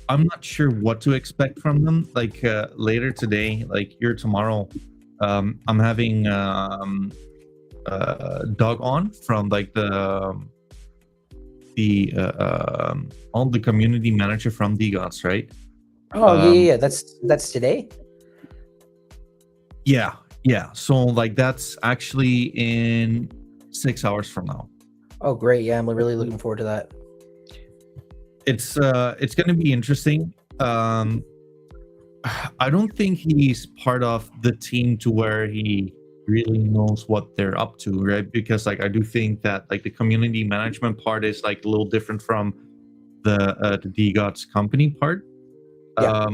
I'm not sure what to expect from them. Like later today, like here tomorrow, I'm having Doug on from like the all the community manager from DGOTS, right? Oh yeah. That's today. Yeah. So like that's actually in 6 hours from now. Oh great. Yeah, I'm really looking forward to that. It's going to be interesting. I don't think he's part of the team to where he really knows what they're up to, right? Because like I do think that like the community management part is like a little different from the DGOTS company part. Yeah.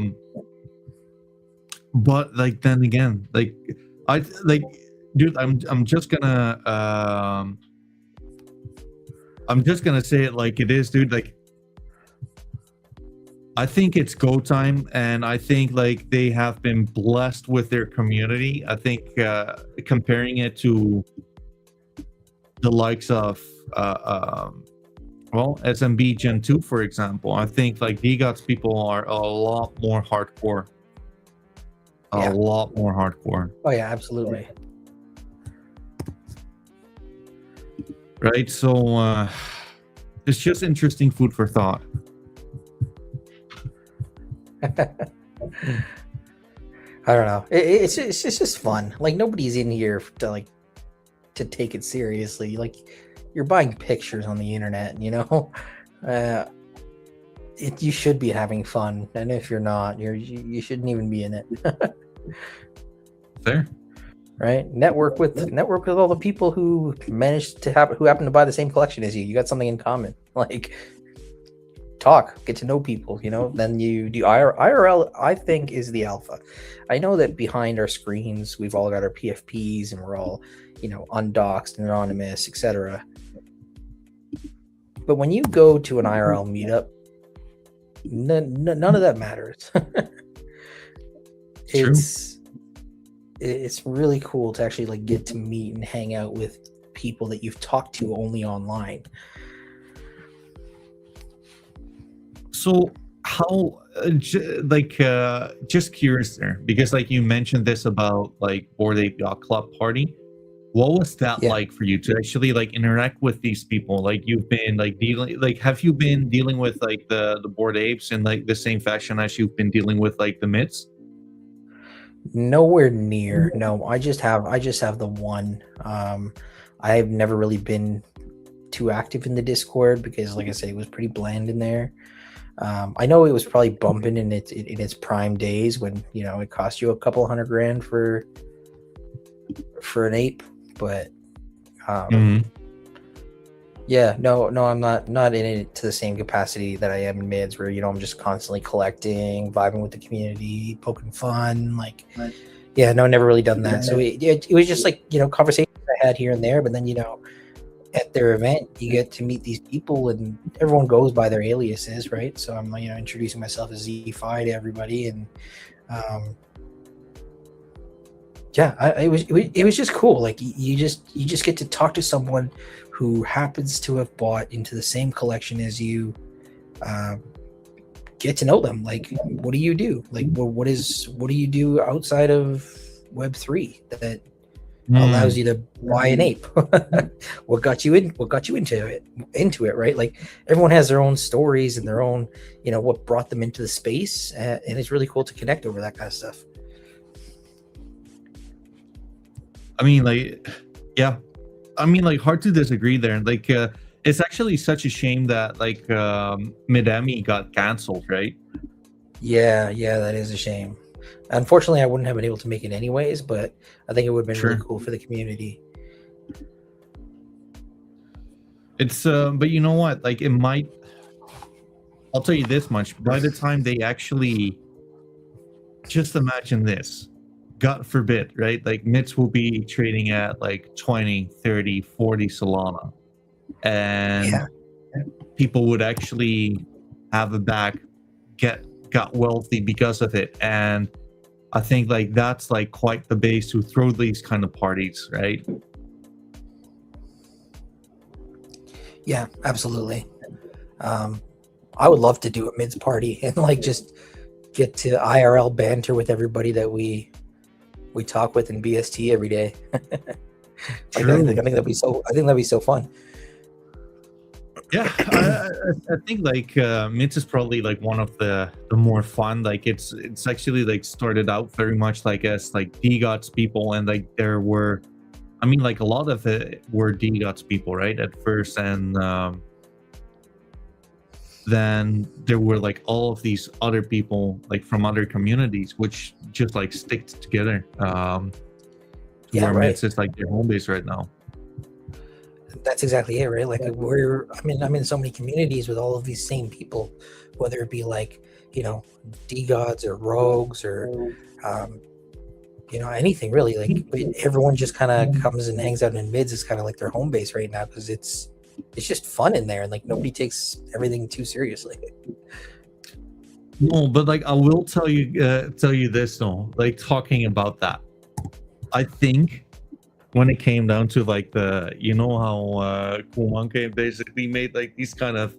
But like then again, like I like, dude, I'm just gonna say it like it is, dude. Like I think it's go time, and I think like they have been blessed with their community. I think comparing it to the likes of SMB Gen 2, for example, I think like DGOTS people are a lot more hardcore. A lot more hardcore. Oh yeah, absolutely. Right, so it's just interesting food for thought. I don't know. It's just fun. Like nobody's in here to take it seriously. Like you're buying pictures on the internet, you know. You should be having fun, and if you're not, you shouldn't even be in it. Fair, right? Network with all the people who happen to buy the same collection as you. You got something in common. Like talk, get to know people, you know. Then you do IRL. I think is the alpha. I know that behind our screens we've all got our PFPs and we're all, you know, undoxed, anonymous, etc. But when you go to an IRL meetup, none of that matters. It's really cool to actually like get to meet and hang out with people that you've talked to only online. So how just curious there, because like you mentioned this about like Bored Ape Yacht Club party. What was that like for you to actually like interact with these people? Like you've been like have you been dealing with like the Bored Apes in like the same fashion as you've been dealing with like the mids? Nowhere near. No, I just have the one. I've never really been too active in the Discord because, like I said, it was pretty bland in there. I know it was probably bumping in its prime days when, you know, it cost you a couple $100,000 for an ape, but yeah, no, I'm not in it to the same capacity that I am in mids, where, you know, I'm just constantly collecting, vibing with the community, poking fun. Like, yeah, no, never really done that. So it was just like, you know, conversations I had here and there, but then, you know, at their event, you get to meet these people, and everyone goes by their aliases, right? So I'm, introducing myself as Zeefi to everybody, and it was just cool. Like you just get to talk to someone who happens to have bought into the same collection as you. Get to know them. Like, what do you do? Like, what do you do outside of Web3 that allows you to buy an ape? What got you into it, right? Like, everyone has their own stories and their own, what brought them into the space, and it's really cool to connect over that kind of stuff. I mean, like, yeah, I mean, like, hard to disagree there. Like, it's actually such a shame that like MidEvil got canceled, right? Yeah, that is a shame. Unfortunately, I wouldn't have been able to make it anyways, but I think it would have been really cool for the community. It's but you know what? Like, it might. I'll tell you this much: by the time they actually, just imagine this. God forbid, right? Like, MITs will be trading at like 20, 30, 40 Solana. And people would actually have a back, got wealthy because of it. And I think like that's like quite the base to throw these kind of parties, right? Yeah, absolutely. I would love to do a mids party and like just get to IRL banter with everybody that we talk with in BST every day. I think that'd be so fun. Yeah, I think like Mint is probably like one of the more fun. Like it's actually like started out very much like as like DGOTS people, and like there were, I mean, like a lot of it were DGOTS people, right, at first, and then there were like all of these other people like from other communities, which just like stick together. Where Mint is like their home base right now. That's exactly it, right? Like I'm in so many communities with all of these same people, whether it be like, DGODs or rogues or, anything really. Like everyone just kind of comes and hangs out in mids. Is kind of like their home base right now because it's just fun in there, and like nobody takes everything too seriously. No, but like I will tell you this though, like talking about that, I think. When it came down to like the, how Kumanke basically made like these kind of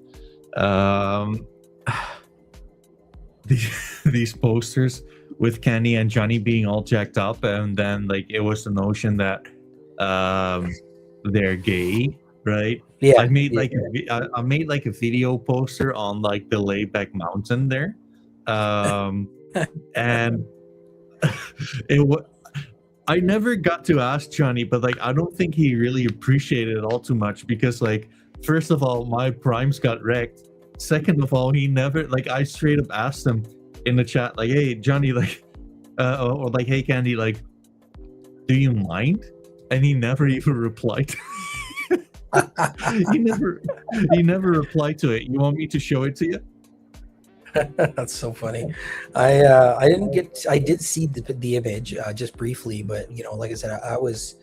these posters with Candy and Johnny being all jacked up, and then like it was the notion that they're gay, right? Yeah, I made like I made like a video poster on like the Layback Mountain there, and it was. I never got to ask Johnny, but like I don't think he really appreciated it all too much because like first of all, my primes got wrecked. Second of all, he never like I straight up asked him in the chat like, "Hey Johnny, like, or like, hey Candy, like, do you mind?" And he never even replied. he never replied to it. You want me to show it to you? That's so funny. I did see the image just briefly, but like I said, I was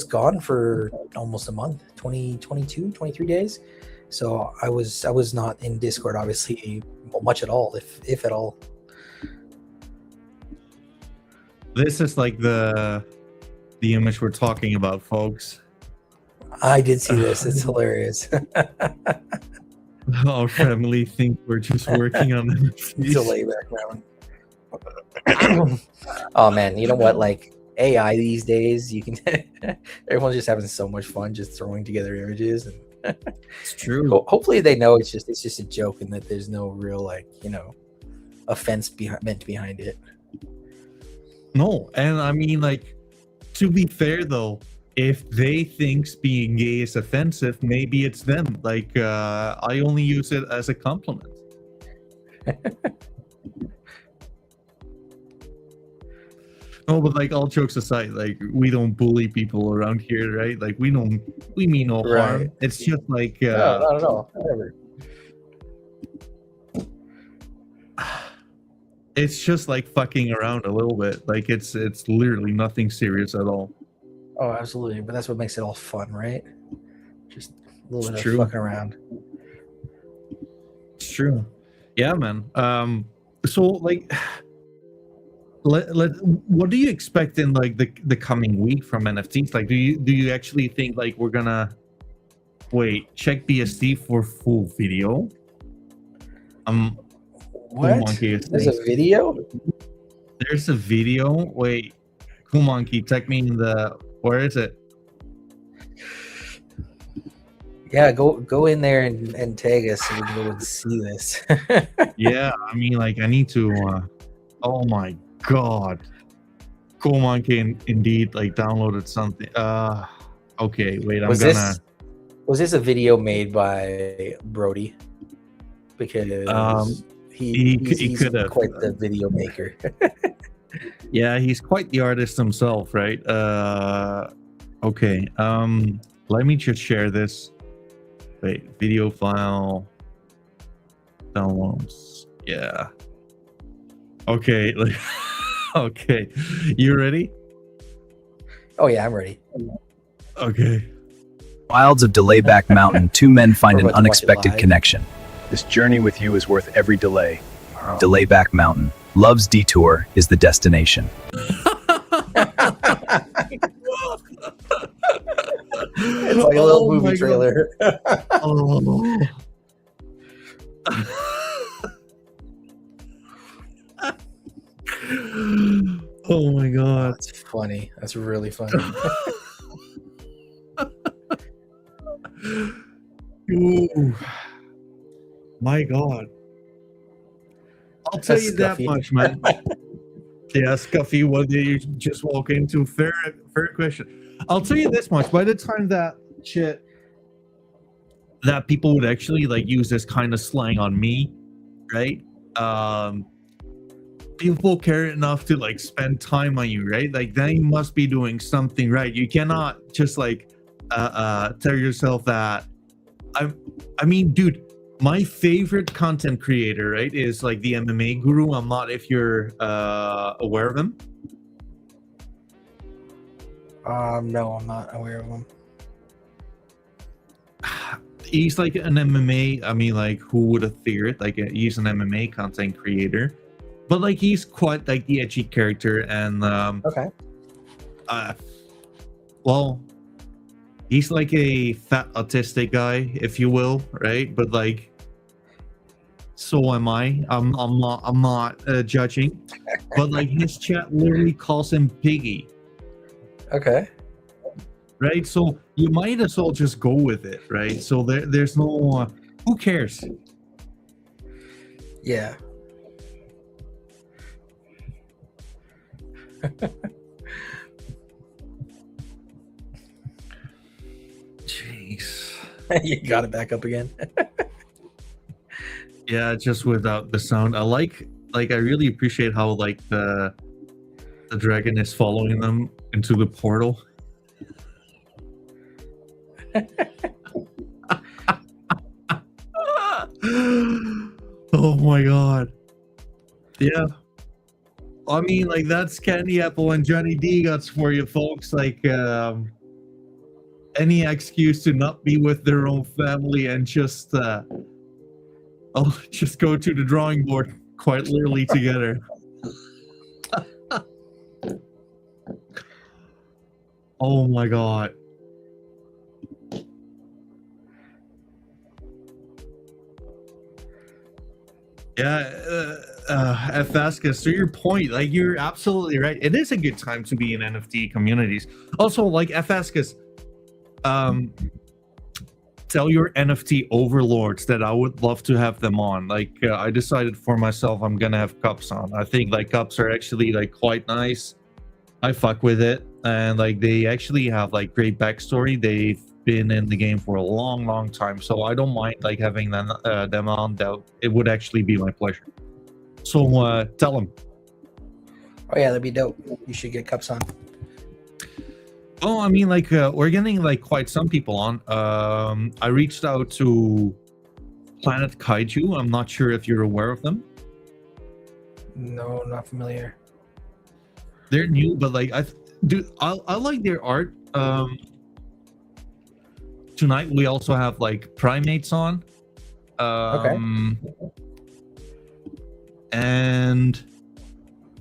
gone for almost a month, 23 days. So I was not in Discord obviously much at all, if at all. This is like the image we're talking about, folks. I did see this. It's hilarious. Our family think we're just working on delay background. Oh man, you know what? Like AI these days, you can. Everyone's just having so much fun just throwing together images, and it's true. Hopefully, they know it's just a joke, and that there's no real like offense meant behind it. No, and I mean, like, to be fair though, if they think being gay is offensive, maybe it's them. Like, I only use it as a compliment. No, but like all jokes aside, like we don't bully people around here, right? Like we mean no harm. It's just like no, not at all. Never. It's just like fucking around a little bit. Like it's literally nothing serious at all. Oh, absolutely. But that's what makes it all fun, right? Just a little It's bit true. of fucking around. It's true. Yeah, man. So like, what do you expect in like the coming week from NFTs? Like, do you actually think like we're gonna check BSD for full video? Cool What? Monkey is There's a saying video? there's a video. Wait, Cool Monkey, check me in the. Where is it? Yeah, go in there and tag us so we can go and see this. Yeah, I mean, like, I need to. Oh my god, Cool Monkey indeed like downloaded something. Okay, wait, I'm Was gonna. this a video made by Brody? Because he's could have. quite the video maker. Yeah, he's quite the artist himself, right? Okay. Let me just share this. Wait, video file downloads. Yeah. Okay. Okay. You ready? Oh yeah, I'm ready. Okay. Wilds of Delayback Mountain, two men find We're an about to watch it unexpected live. connection. This journey with you is worth every delay. Delayback Mountain. Love's detour is the destination. It's like a little Oh movie my trailer. Oh. Oh my god. That's funny. That's really funny. Ooh. My god. I'll tell you that Scuffy. much, man. Yeah, Scuffy, what did you just walk into? Fair question. I'll tell you this much. By the time that people would actually like use this kind of slang on me, right? People care enough to like spend time on you, right? Like then you must be doing something right. You cannot just like tell yourself that I mean, dude, my favorite content creator, right, is like the MMA guru. I'm not if you're aware of him. No, I'm not aware of him. He's like an MMA. I mean, like, who would have figured? Like, he's an MMA content creator, but like, he's quite like the edgy character, and Okay. well, he's like a fat autistic guy, if you will, right? But like, so am I. I'm not judging, but like, his chat literally calls him Piggy. Okay. Right, so you might as well just go with it, right? So there's no who cares. Yeah. Jeez. You got it back up again. Yeah, just without the sound. I really appreciate how like the dragon is following them into the portal. Oh my god. Yeah. I mean, like, that's Candy Apple and Johnny D guts for you folks. Like, any excuse to not be with their own family and just just go to the drawing board quite literally together. Oh my god. Yeah, Fascus, to your point, like, you're absolutely right. It is a good time to be in NFT communities. Also, like, Fascus, tell your NFT overlords that I would love to have them on. Like, I decided for myself I'm gonna have Cups on. I think like Cups are actually like quite nice. I fuck with it, and like they actually have like great backstory. They've been in the game for a long time, so I don't mind like having them on. That it would actually be my pleasure. So tell them. Oh yeah, that'd be dope. You should get Cups on. Oh, I mean, like, we're getting like quite some people on. I reached out to Planet Kaiju. I'm not sure if you're aware of them. No, not familiar. They're new, but like I like their art. tonight we also have like primates on. Okay. And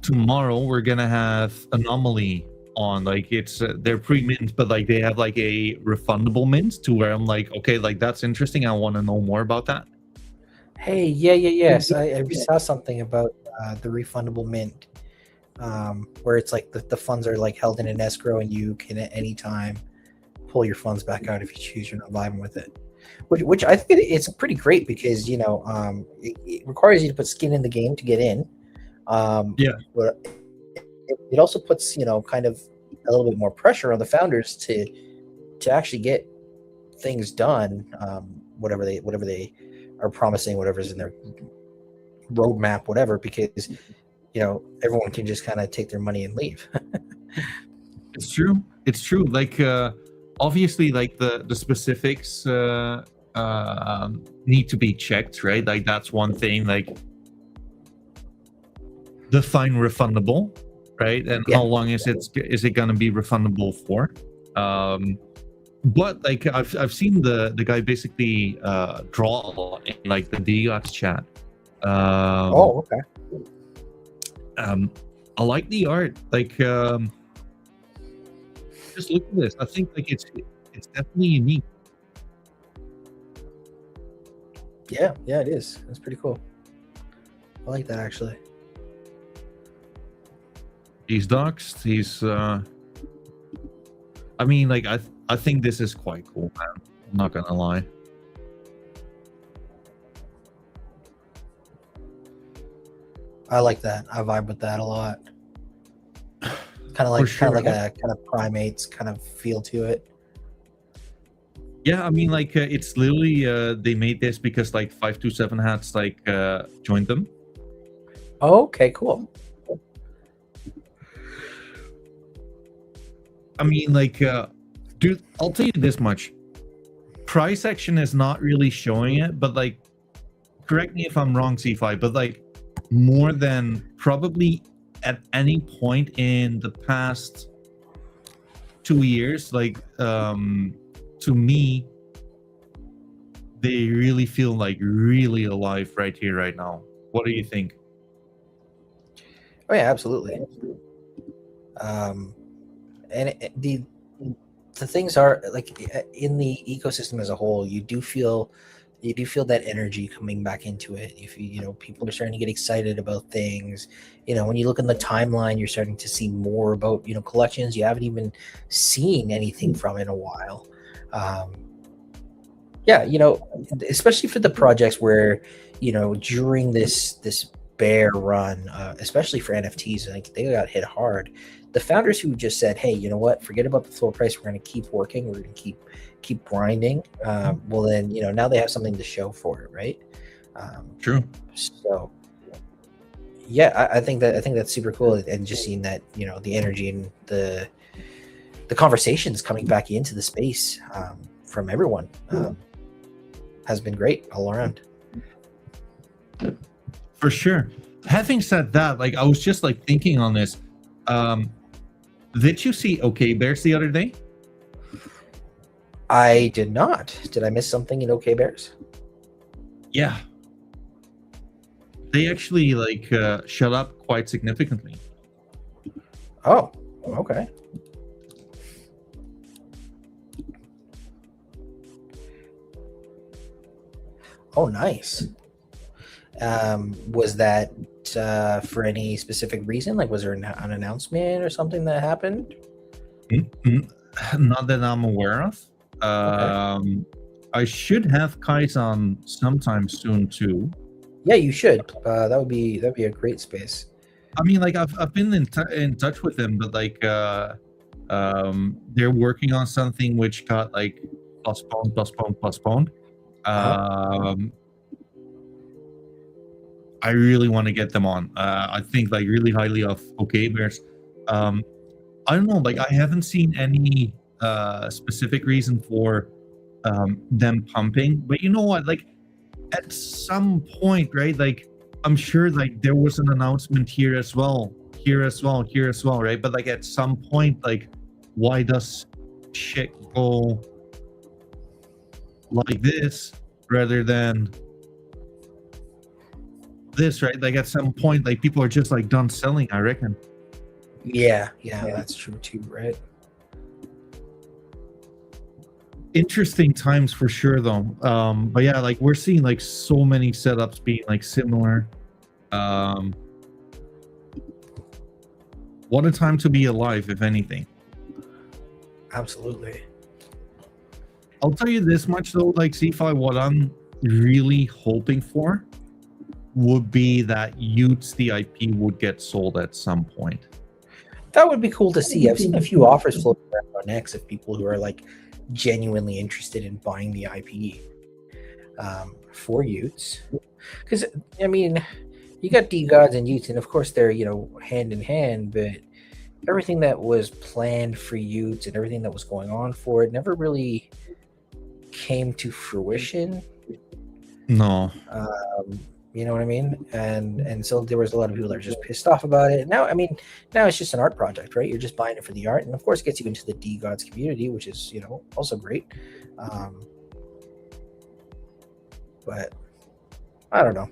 tomorrow we're gonna have anomaly on. Like it's they're pre-mint, but like they have like a refundable mint to where I'm like, okay, like that's interesting. I want to know more about that. Hey, yes. I saw something about the refundable mint, where it's like the funds are like held in an escrow, and you can at any time pull your funds back out if you choose you're not vibing with it. Which I think it's pretty great because it requires you to put skin in the game to get in. But it also puts kind of a little bit more pressure on the founders to actually get things done, whatever they are promising, whatever's in their roadmap, whatever, because everyone can just kind of take their money and leave. It's true. Like obviously like the specifics need to be checked, right? Like that's one thing. Like define refundable, right? And how long is it going to be refundable for? But like I've seen the guy basically draw in like the DOTS chat. Okay. I like the art. Like just look at this. I think like it's definitely unique. Yeah, it is. That's pretty cool. I like that actually. He's doxed. He's I mean, like I think this is quite cool, man. I'm not gonna lie. I like that. I vibe with that a lot. Kind of like a primates kind of feel to it. Yeah, I mean, like it's literally they made this because like 527 hats like joined them. Oh, okay, cool. I mean, like, dude, I'll tell you this much. Price action is not really showing it, but like, correct me if I'm wrong, Zeefi, but like, more than probably at any point in the past 2 years, like, to me, they really feel like really alive right here, right now. What do you think? Oh yeah, absolutely. And the things are like in the ecosystem as a whole, you do feel that energy coming back into it. If people are starting to get excited about things, when you look in the timeline, you're starting to see more about collections you haven't even seen anything from in a while. Especially for the projects where during this bear run, especially for NFTs, like they got hit hard. The founders who just said, hey, you know what, forget about the floor price, we're going to keep working, we're going to keep grinding, well then now they have something to show for it, right? True. So yeah, I think that's super cool, and just seeing that the energy and the conversations coming back into the space from everyone has been great all around. For sure. Having said that, like I was just like thinking on this. Did you see OK Bears the other day? I did not. Did I miss something in OK Bears? Yeah. They actually like shut up quite significantly. Oh, okay. Oh, nice. Was that for any specific reason? Like, was there an announcement or something that happened? Not that I'm aware of. Okay. I should have Kaizen sometime soon too. Yeah, you should. That'd be a great space. I mean, like I've been in touch with them, but like they're working on something which got like postponed. I really want to get them on. I think like really highly of OK Bears. I don't know, like I haven't seen any specific reason for them pumping, but you know what? Like at some point, right? Like I'm sure like there was an announcement here as well, right? But like at some point, like why does shit go like this rather than this, right? Like at some point, like people are just like done selling, I reckon. Yeah, that's true too, right? Interesting times for sure though. But yeah, like we're seeing like so many setups being like similar. What a time to be alive, if anything. Absolutely. I'll tell you this much though, like Zeefi, what I'm really hoping for would be that Utes the IP would get sold at some point. That would be cool to see. I've seen a few offers floating around on X of people who are like genuinely interested in buying the IP for Utes. Because I mean, you got D-Gods and Utes, and of course they're, you know, hand in hand, but everything that was planned for Utes and everything that was going on for it never really came to fruition. No. You know what I mean? And so there was a lot of people that were just pissed off about it. Now, I mean, now it's just an art project, right? You're just buying it for the art, and of course it gets you into the D-Gods community, which is, you know, also great. But I don't know.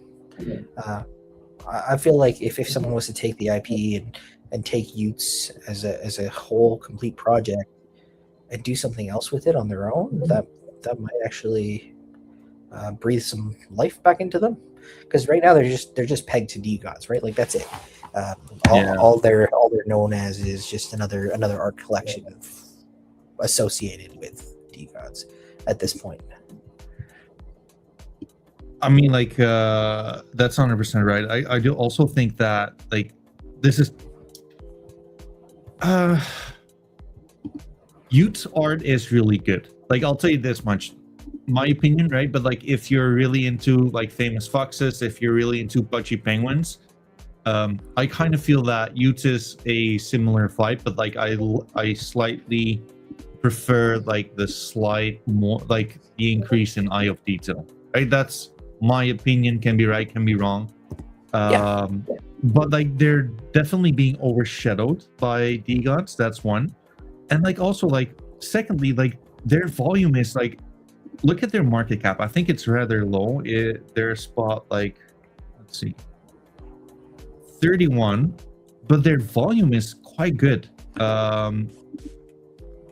I feel like if someone was to take the IP and take Utes as a whole complete project and do something else with it on their own, that might actually breathe some life back into them. Because right now they're just pegged to D-Gods, right? Like that's it. All they're known as is just another art collection associated with D-Gods at this point. I mean, like that's 100% right. I do also think that like this is Utes art is really good. Like I'll tell you this much, my opinion, right? But like if you're really into like famous foxes, if you're really into pudgy penguins, I kind of feel that Utes is a similar fight, but like I slightly prefer like the slight more like the increase in eye of detail, right? That's my opinion. Can be right, can be wrong. But like they're definitely being overshadowed by D-Gods. That's one. And like also like secondly, like their volume is like, look at their market cap. I think it's rather low. Their spot like, let's see, 31, but their volume is quite good. On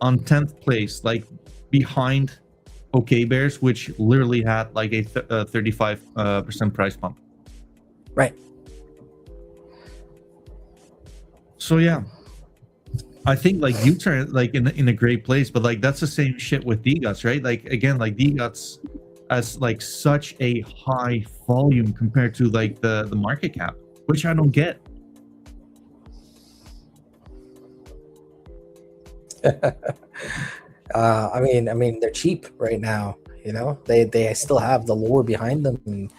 10th place, like behind OK Bears, which literally had like a 35% price bump. Right. So yeah, I think like Utes are like in a great place, but like that's the same shit with D-Gods, right? Like again, like D-Gods as like such a high volume compared to like the market cap, which I don't get. I mean they're cheap right now. You know, they still have the lore behind them. And,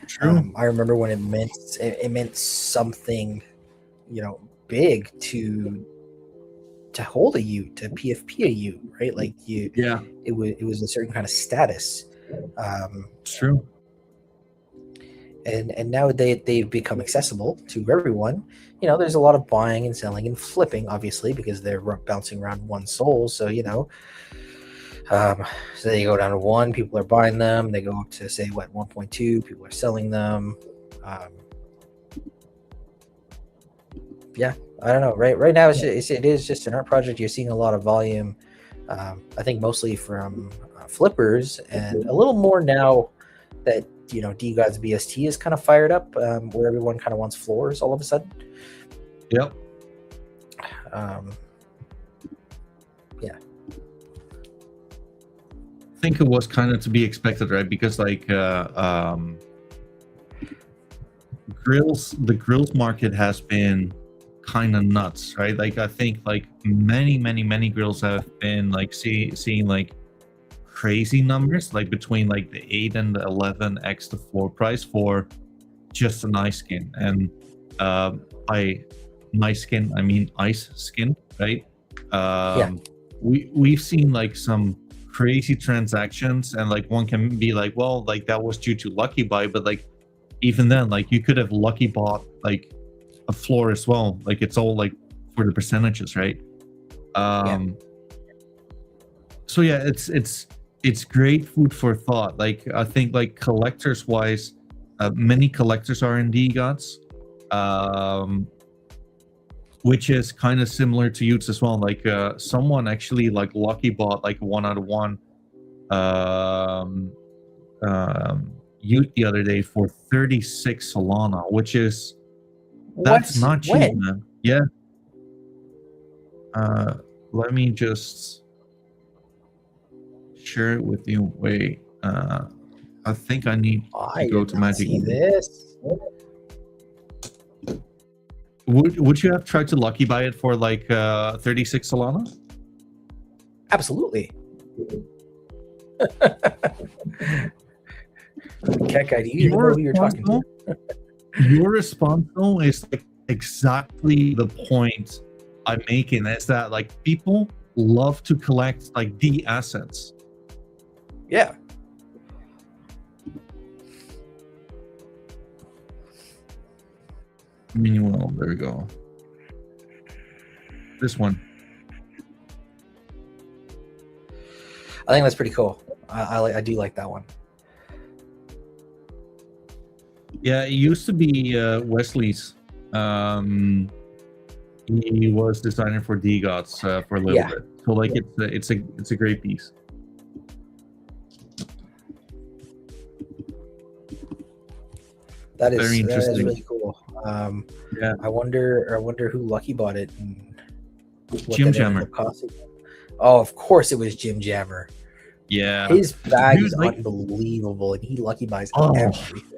True. I remember when it meant something, you know, big to hold a Ute, to PFP a Ute, right? Like it was a certain kind of status. It's true. And now they've become accessible to everyone. You know, there's a lot of buying and selling and flipping, obviously, because they're bouncing around one soul. So, you know, so they go down to 1, people are buying them. They go up to say 1.2, people are selling them. Yeah, I don't know. Right now, it is just an art project. You're seeing a lot of volume. I think mostly from flippers, and a little more now that, you know, D-Gods BST is kind of fired up, where everyone kind of wants floors all of a sudden. Yep. Yeah. I think it was kind of to be expected, right? Because like the grills market has been kind of nuts, right? Like I think like many grills have been like seeing like crazy numbers, like between like the 8 and the 11x the floor price for just an ice skin. And by nice skin I mean ice skin, right? We've seen like some crazy transactions, and like one can be like, well, like that was due to lucky buy, but like even then, like you could have lucky bought like a floor as well. Like it's all like for the percentages, right? So yeah, it's it's great food for thought. Like I think like collectors wise, many collectors are in DGOTs, which is kind of similar to Utes as well. Like someone actually like lucky bought like 1/1 Ute the other day for 36 Solana, which is that's not cheap, When? man. Yeah. Let me just share it with you. Wait, I think I need I to go did to not Magic see Eden. this. Would you have tried to lucky buy it for like 36 Solana? Absolutely. Cat guy, do you even know who you're talking to? Your response though is like exactly the point I'm making. Is that like people love to collect like the assets. Yeah. Meanwhile, there we go. This one. I think that's pretty cool. I do like that one. Yeah, it used to be Wesley's. He was designer for DGOTs for a little bit. So like it's a great piece. That is Very interesting. really cool. Yeah. I wonder who lucky bought it and what Jim that ended Jammer. up costing. Oh, of course it was Jim Jammer. Yeah. His bag Dude, is like- unbelievable, and he lucky buys Oh. everything.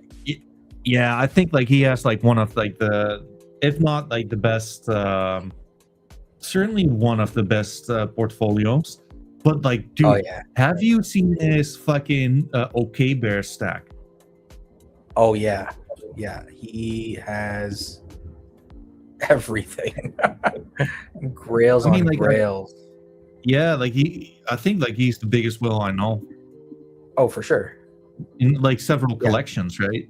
Yeah, I think like he has like one of like the, if not like the best, certainly one of the best portfolios. But like, dude, Oh yeah. have you seen his fucking OK Bear stack? Oh yeah. Yeah. He has everything. Grails I mean, on like, grails. Yeah, like I think like he's the biggest whale I know Oh, for sure. in like several Yeah. collections, right?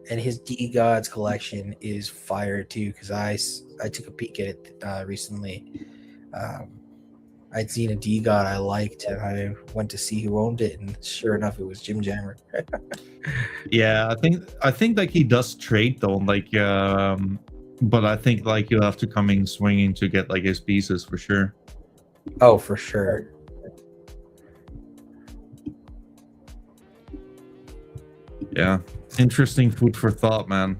And his D Gods collection is fire too, because I took a peek at it recently. I'd seen a D God I liked, and I went to see who owned it, and sure enough, it was Jim Jammer. Yeah, I think like he does trade though, like but I think like you'll have to come in swinging to get like his pieces for sure. Oh, for sure. Yeah, interesting food for thought, man.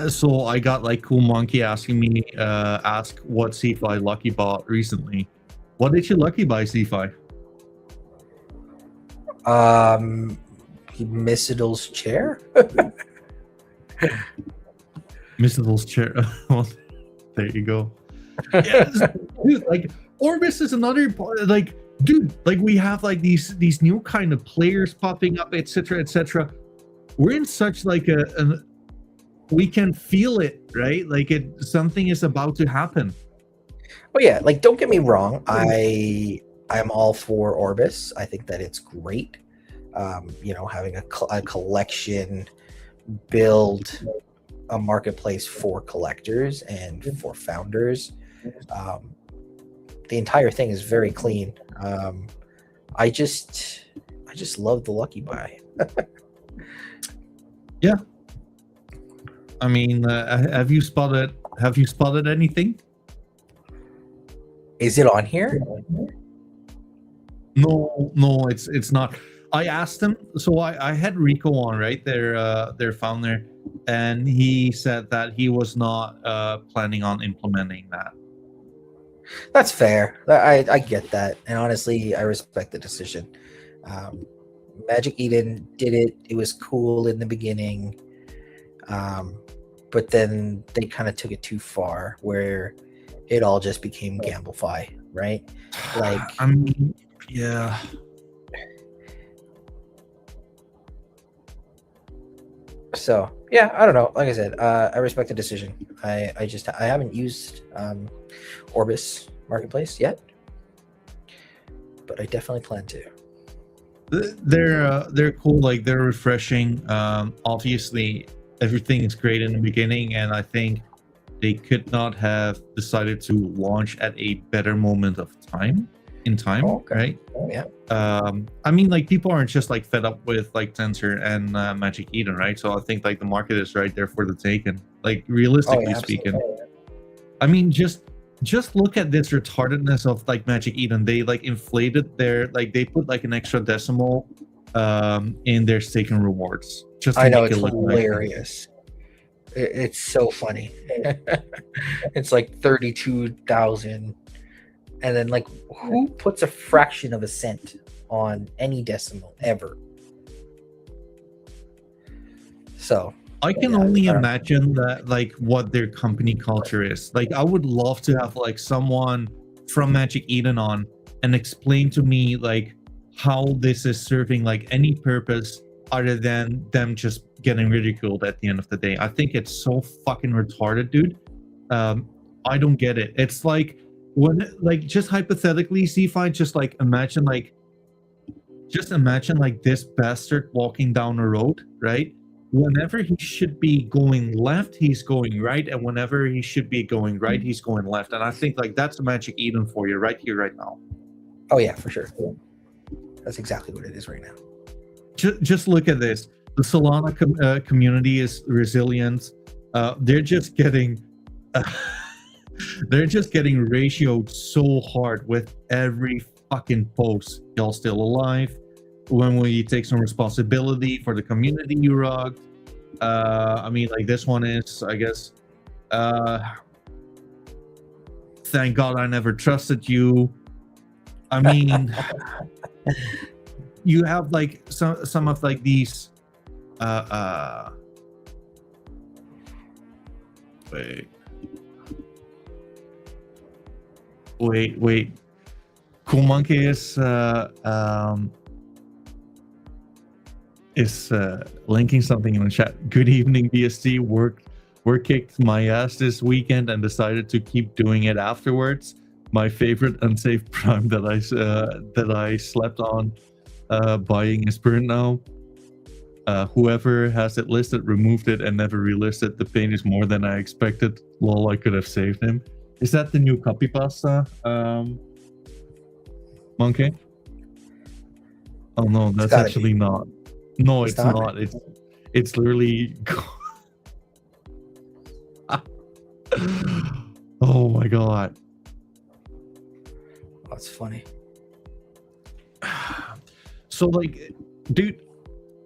So I got like Cool Monkey asking me ask what Zeefi lucky bought recently. What did you lucky buy, Zeefi? MidEvil's chair. MidEvil's chair. Well, there you go. Yeah, dude, like Orbis is another like, dude, like we have like these new kind of players popping up, etc., etc. We're in such like a we can feel it, right? Like something is about to happen. Oh yeah, like don't get me wrong, I'm all for Orbis. I think that it's great. Having a collection, build a marketplace for collectors and for founders. The entire thing is very clean. I just love the lucky buy. Yeah. I mean, have you spotted anything? Is it on here? No, it's not. I asked him, so I had Rico on, right? Their founder, and he said that he was not planning on implementing that. That's fair. I get that, and honestly, I respect the decision. Magic Eden did it. It was cool in the beginning, but then they kind of took it too far, where it all just became Gamblefy, right? Like, I mean, yeah. So yeah, I don't know. Like I said, I respect the decision. I haven't used Orbis Marketplace yet, but I definitely plan to. They're cool. Like they're refreshing. Obviously, everything is great in the beginning, and I think they could not have decided to launch at a better moment of time, right? Oh, yeah. I mean, like, people aren't just like fed up with like Tensor and Magic Eden, right? So I think like the market is right there for the taking. Like, realistically speaking, I mean, just look at this retardedness of like Magic Eden. They like inflated their, like, they put like an extra decimal in their stake and rewards. Just to I know, make it's it look hilarious. It's so funny. It's like 32,000. And then, like, who puts a fraction of a cent on any decimal ever? So I can only imagine that, like, what their company culture is. Like, I would love to have like someone from Magic Eden on and explain to me like how this is serving like any purpose other than them just getting ridiculed at the end of the day. I think it's so fucking retarded, dude. I don't get it. It's like, when, like, just hypothetically, Zeefi, just imagine this bastard walking down a road, right? Whenever he should be going left, he's going right, and whenever he should be going right, he's going left. And I think like that's the Magic Eden for you right here, right now. Oh yeah, for sure. That's exactly what it is right now. Just look at this. The Solana community is resilient. They're just getting ratioed so hard with every fucking post. Y'all still alive? When will you take some responsibility for the community you rocked? I mean, like, this one is, I guess, thank God I never trusted you. I mean, you have like some of like these wait. Cool Monkey is linking something in the chat. Good evening, BST. Work kicked my ass this weekend and decided to keep doing it afterwards. My favorite unsafe prime that I slept on buying is burnt now. Whoever has it listed removed it and never relisted. The pain is more than I expected. Lol, I could have saved him. Is that the new copy pasta, Monkey? Oh no, that's actually not. No, it's not. It's literally. Oh my god. That's funny. So like, dude,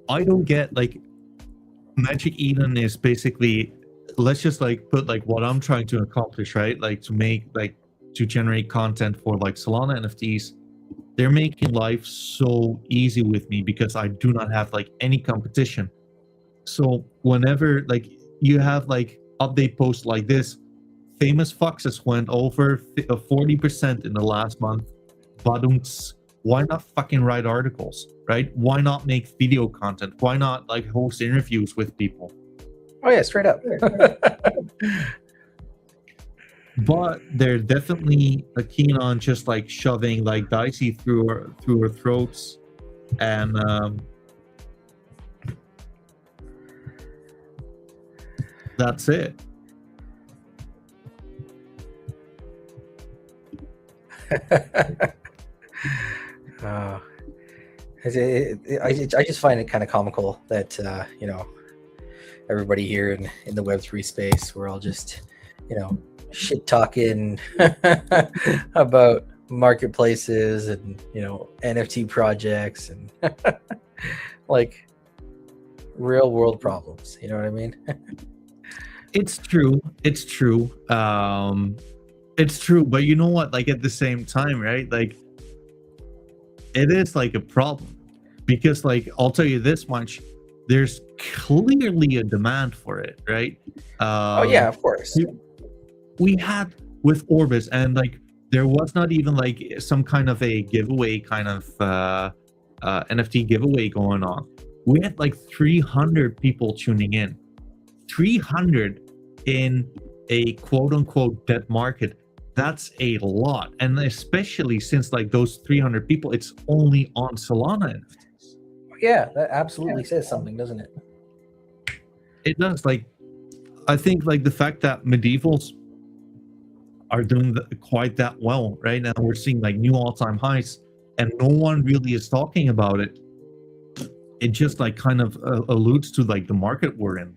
I don't get, like, Magic Eden is basically, let's just like put like what I'm trying to accomplish, right? Like to generate content for like Solana NFTs. They're making life so easy with me because I do not have like any competition. So whenever like you have like update posts like this, famous foxes went over 40% in the last month. Badumts. Why not fucking write articles, right? Why not make video content? Why not like host interviews with people? Oh yeah, straight up. But they're definitely keen on just like shoving like dicey through our throats, and that's it. I just find it kind of comical that you know, everybody here in the Web3 space, we're all just, you know, shit talking about marketplaces and, you know, NFT projects and like real world problems. You know what I mean? It's true. It's true. It's true. But you know what? Like, at the same time, right? Like, it is like a problem because, like, I'll tell you this much: there's clearly a demand for it, right? Oh yeah, of course. We had with Orbis, and like there was not even like some kind of a giveaway, kind of NFT giveaway going on. We had like 300 people tuning in. 300 in a quote unquote dead market. That's a lot, and especially since like those 300 people, it's only on Solana NFTs. Yeah, that absolutely says something, doesn't it? It does. Like, I think like the fact that MidEvils are doing quite that well right now, we're seeing like new all-time highs, and no one really is talking about it. It just like kind of alludes to like the market we're in.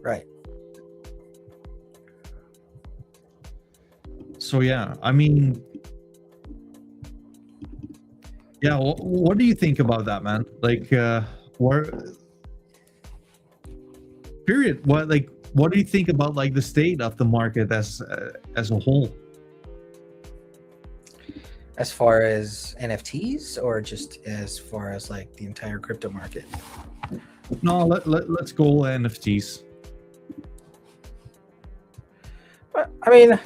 Right. So yeah, I mean, yeah. What do you think about that, man? Like, where? Period. What do you think about like the state of the market as a whole? As far as NFTs, or just as far as like the entire crypto market? No, let's go NFTs. I mean,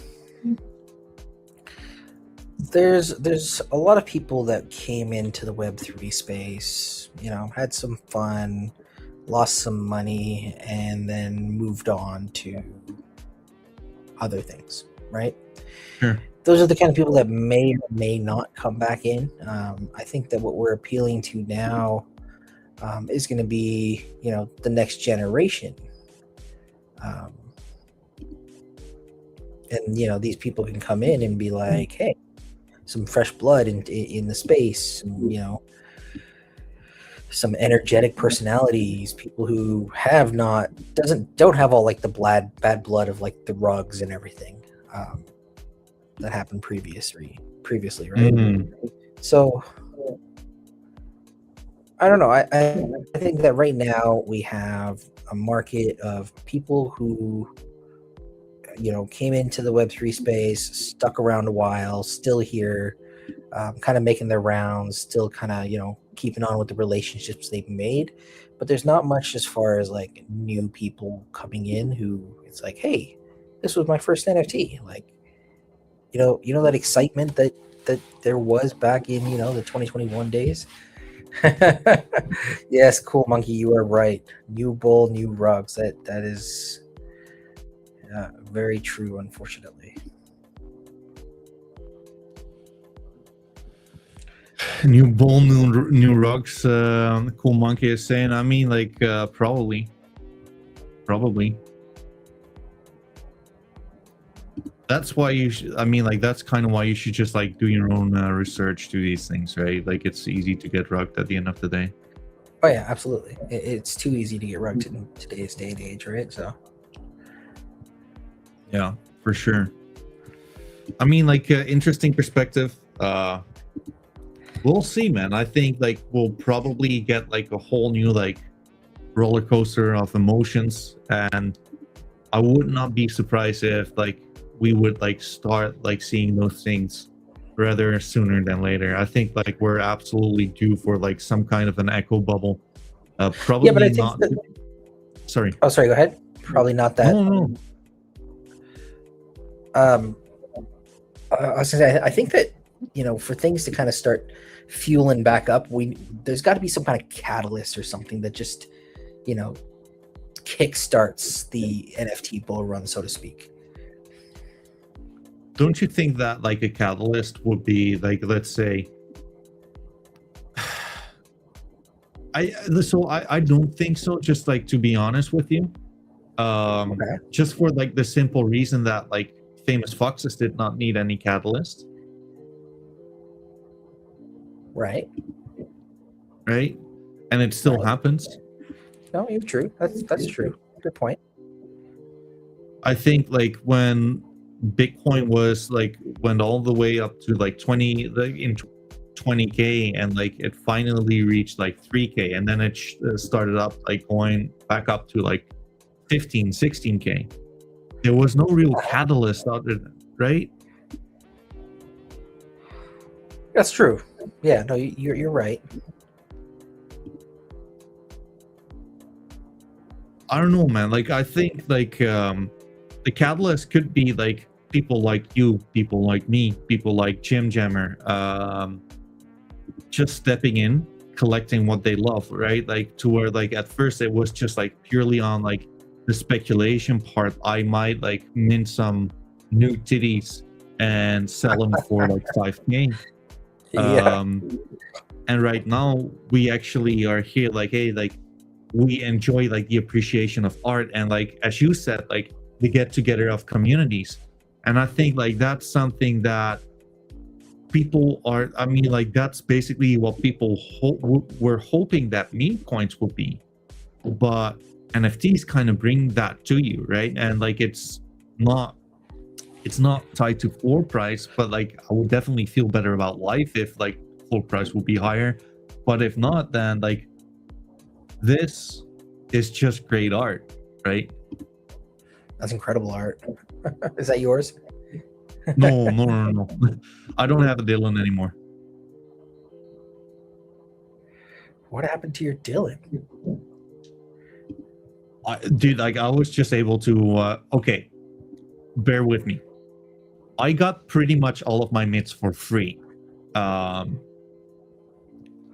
there's a lot of people that came into the Web3 space, you know, had some fun, lost some money, and then moved on to other things, right? Sure. Those are the kind of people that may or may not come back in. I think that what we're appealing to now is going to be, you know, the next generation. And, you know, these people can come in and be like, hey, some fresh blood in the space, and, you know, some energetic personalities, people who don't have all like the bad blood of like the rugs and everything that happened previously, right? Mm-hmm. So I don't know. I think that right now we have a market of people who, you know, came into the Web3 space, stuck around a while, still here, kind of making their rounds, still kind of, you know, keeping on with the relationships they've made. But there's not much as far as like new people coming in who it's like, hey, this was my first NFT. Like, you know that excitement that there was back in, you know, the 2021 days. Yes, cool monkey, you are right. New bull, new rugs. That is very true, unfortunately. New bull, new rugs. Cool monkey is saying. I mean, like, probably. That's why you should. I mean, like, that's kind of why you should just like do your own research to these things, right? Like, it's easy to get rugged at the end of the day. Oh yeah, absolutely. It's too easy to get rugged in today's day and age, right? So. Yeah, for sure. I mean, like, interesting perspective. We'll see, man. I think like we'll probably get like a whole new like roller coaster of emotions, and I would not be surprised if like we would like start like seeing those things rather sooner than later. I think like we're absolutely due for like some kind of an echo bubble. Probably Yeah, but I think not. Sorry. Oh, sorry. Go ahead. Probably not that. No. I was gonna say, I think that, you know, for things to kind of start fueling back up, there's got to be some kind of catalyst or something that just, you know, kickstarts the NFT bull run, so to speak. Don't you think that like a catalyst would be like, let's say, I don't think so, just like to be honest with you. Okay. Just for like the simple reason that like Famous Foxes did not need any catalyst. Right. And it still happens. No, you're true. That's true. Good point. I think like when Bitcoin was like went all the way up to like 20k, and like it finally reached like 3k, and then it started up like going back up to like 15, 16k. There was no real catalyst other than, right? That's true. Yeah, no, you're right. I don't know, man. Like, I think like the catalyst could be like people like you, people like me, people like Jim Jammer, just stepping in, collecting what they love, right? Like to where like at first it was just like purely on like the speculation part. I might like mint some new titties and sell them for like 5k. Yeah. And right now we actually are here like, hey, like we enjoy like the appreciation of art, and like as you said, like the get together of communities. And I think like that's something that people are, I mean, like that's basically what people were hoping that meme coins would be, but NFTs kind of bring that to you, right? And like not it's not tied to floor price, but like I would definitely feel better about life if like floor price would be higher. But if not, then like this is just great art, right? That's incredible art. Is that yours? No. I don't have a Dylan anymore. What happened to your Dylan? Dude, like I was just able to okay, bear with me. I got pretty much all of my mids for free. How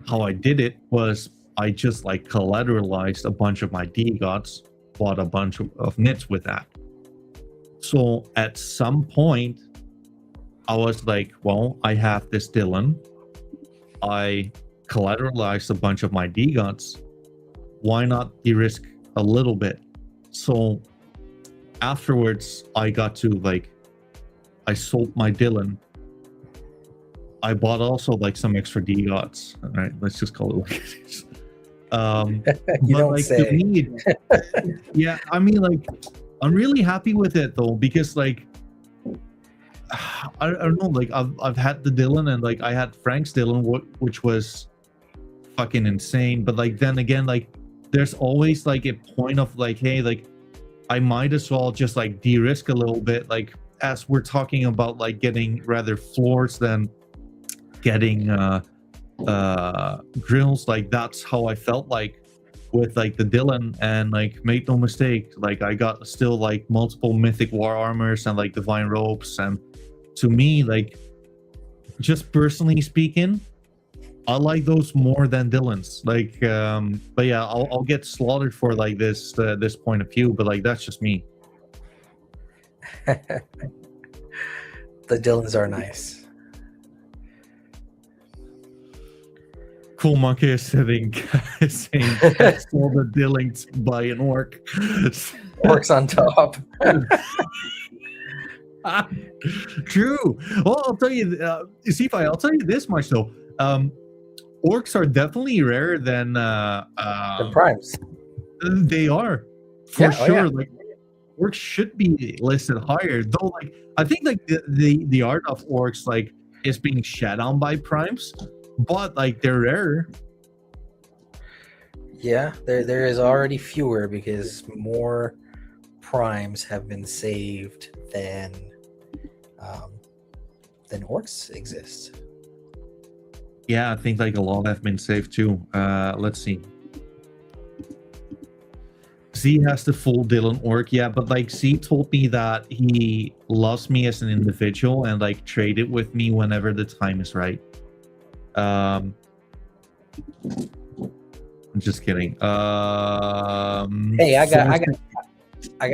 I did it was I just like collateralized a bunch of my DGOTs, bought a bunch of nits with that. So at some point, I was like, well, I have this Dylan. I collateralized a bunch of my DGOTs. Why not de-risk a little bit? So afterwards, I got to like, I sold my Dylan. I bought also like some extra DGOTs. All right, let's just call it like it is. You but don't like say. to me, yeah, I mean, like I'm really happy with it though, because like I don't know, like I've had the Dylan, and like I had Frank's Dylan, which was fucking insane. But like then again, like there's always like a point of like, hey, like I might as well just like de-risk a little bit, like as we're talking about like getting rather floors than getting drills. Like that's how I felt like with like the Dylan, and like make no mistake, like I got still like multiple mythic war armors and like divine ropes, and to me, like just personally speaking, I like those more than Dylan's. Like but yeah, I'll get slaughtered for like this point of view, but like that's just me. The Dylans are nice. Cool Monkey is saying that's all the Dylan by an orc. Orcs on top. True. Well, I'll tell you, Zeefi, I'll tell you this much though. Orcs are definitely rarer than The primes. They are for Yeah, sure. oh, yeah. Like orcs should be listed higher, though. Like I think like the art of orcs like is being shat on by primes, but like they're rarer. Yeah, there is already fewer because more primes have been saved than orcs exist. Yeah, I think like a lot have been saved too. Let's see. Z has the full Dylan orc, yeah, but like Z told me that he loves me as an individual and like traded with me whenever the time is right. I'm just kidding. Hey, I got.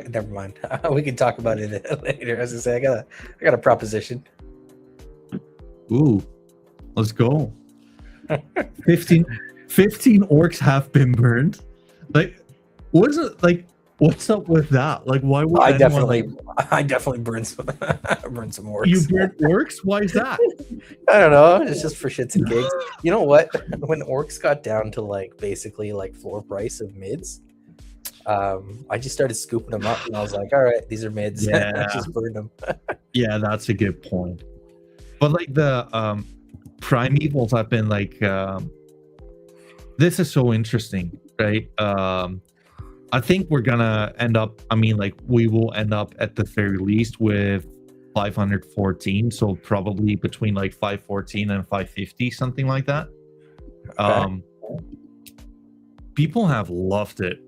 Never mind. We can talk about it later. As I say, I got a proposition. Ooh, let's go. 15 orcs have been burned. Like, what's it like? What's up with that? Like, why would I anyone, definitely burned some burned some orcs. you burn orcs? Why is that? I don't know. It's just for shits and gigs. You know what? When orcs got down to like basically like floor price of mids, I just started scooping them up, and I was like, all right, these are mids. Yeah. I just burned them. Yeah, that's a good point. But like the primevals have been like this is so interesting, right? I think we're gonna end up, I mean, like we will end up at the very least with 514, so probably between like 514 and 550, something like that. Okay. People have loved it.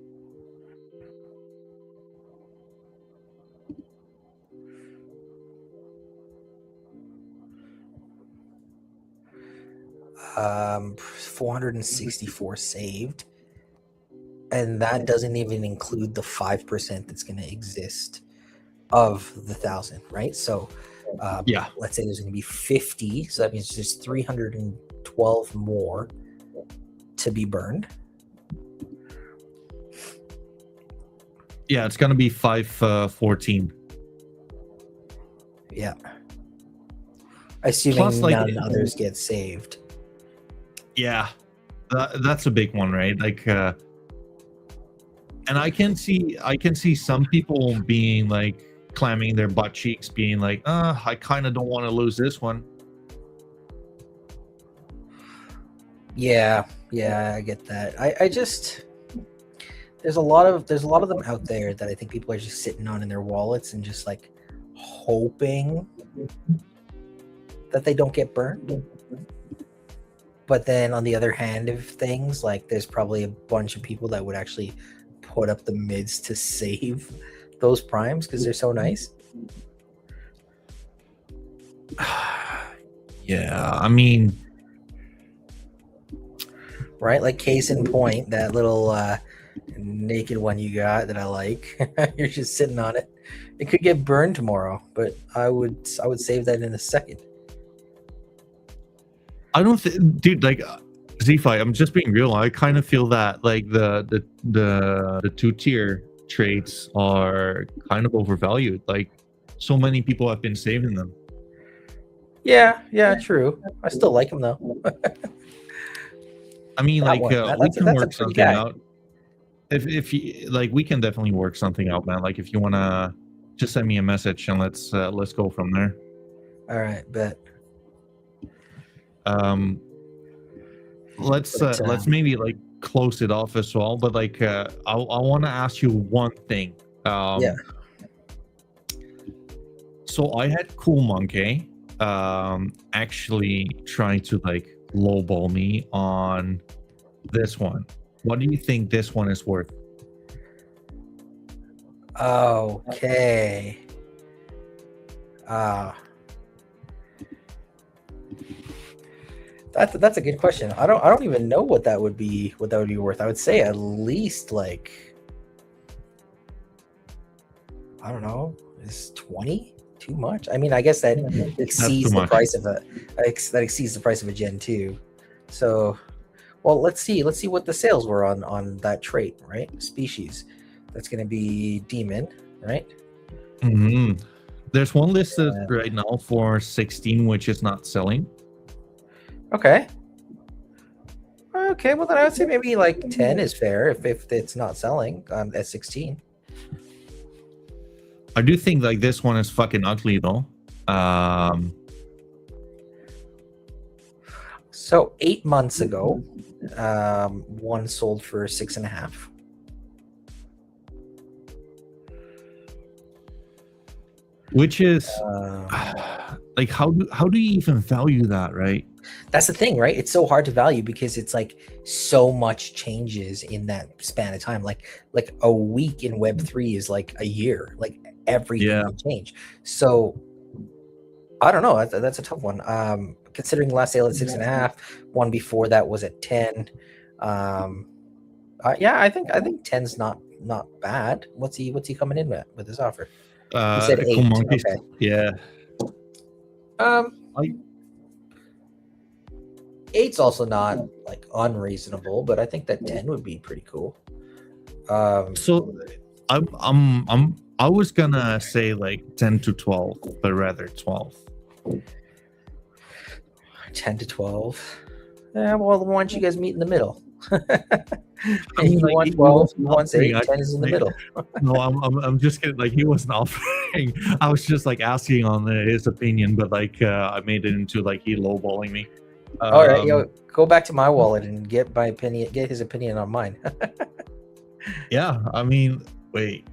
Um, 464 saved, and that doesn't even include the 5% that's going to exist of the 1,000, right? So Yeah. let's say there's going to be 50, so that means there's 312 more to be burned. Yeah, it's gonna be 514. Yeah. Assuming Plus, like, none others get saved. Yeah, that's a big one, right? Like, and I can see some people being like clamming their butt cheeks, being like, I kind of don't want to lose this one. Yeah, I get that. I just there's a lot of them out there that I think people are just sitting on in their wallets and just like hoping that they don't get burned. But then on the other hand of things, like there's probably a bunch of people that would actually put up the mids to save those primes because they're so nice. Yeah, I mean, right? Like case in point, that little naked one you got that I like. You're just sitting on it. It could get burned tomorrow, but I would save that in a second. I don't think, dude. Like, Zeefi, I'm just being real. I kind of feel that like the 2-tier traits are kind of overvalued. Like, so many people have been saving them. Yeah, true. I still like them though. I mean, That like, one, we can that's a work pretty something guy. out. If you like, we can definitely work something out, man. Like, if you wanna, just send me a message and let's go from there. All right, bet. Let's maybe like close it off as well. But like, I want to ask you one thing. Yeah. So I had Cool Monkey actually trying to like lowball me on this one. What do you think this one is worth? Okay. That's a good question. I don't even know what that would be worth. I would say at least like, I don't know, is 20 too much? I mean, I guess that exceeds the price of that exceeds the price of a Gen 2. So, well, let's see what the sales were on that trait, right? Species. That's going to be demon, right? Mm-hmm. There's one listed right now for 16, which is not selling. Okay, well then I would say maybe like 10 is fair if it's not selling at 16. I do think like this one is fucking ugly though. So 8 months ago, one sold for 6.5. Which is like, how do you even value that, right? That's the thing, right? It's so hard to value because it's like so much changes in that span of time. Like a week in Web3 is like a year. Like everything will change. So I don't know. That's a tough one. Considering the last sale at 6.5, one before that was at 10. Yeah, I think 10's not bad. What's he coming in with his offer? You said 8. Okay. Yeah. 8's also not like unreasonable, but I think that 10 would be pretty cool. So I was gonna say like 10 to 12, but rather 12. 10 to 12. Yeah, well, why don't you guys meet in the middle? I mean, you like, want 12, he wants 8, 10 is in the middle. No, I'm just kidding. Like, he wasn't offering. I was just like asking on his opinion, but like I made it into like he lowballing me. All right, go back to my wallet and get his opinion on mine. Yeah, I mean, wait.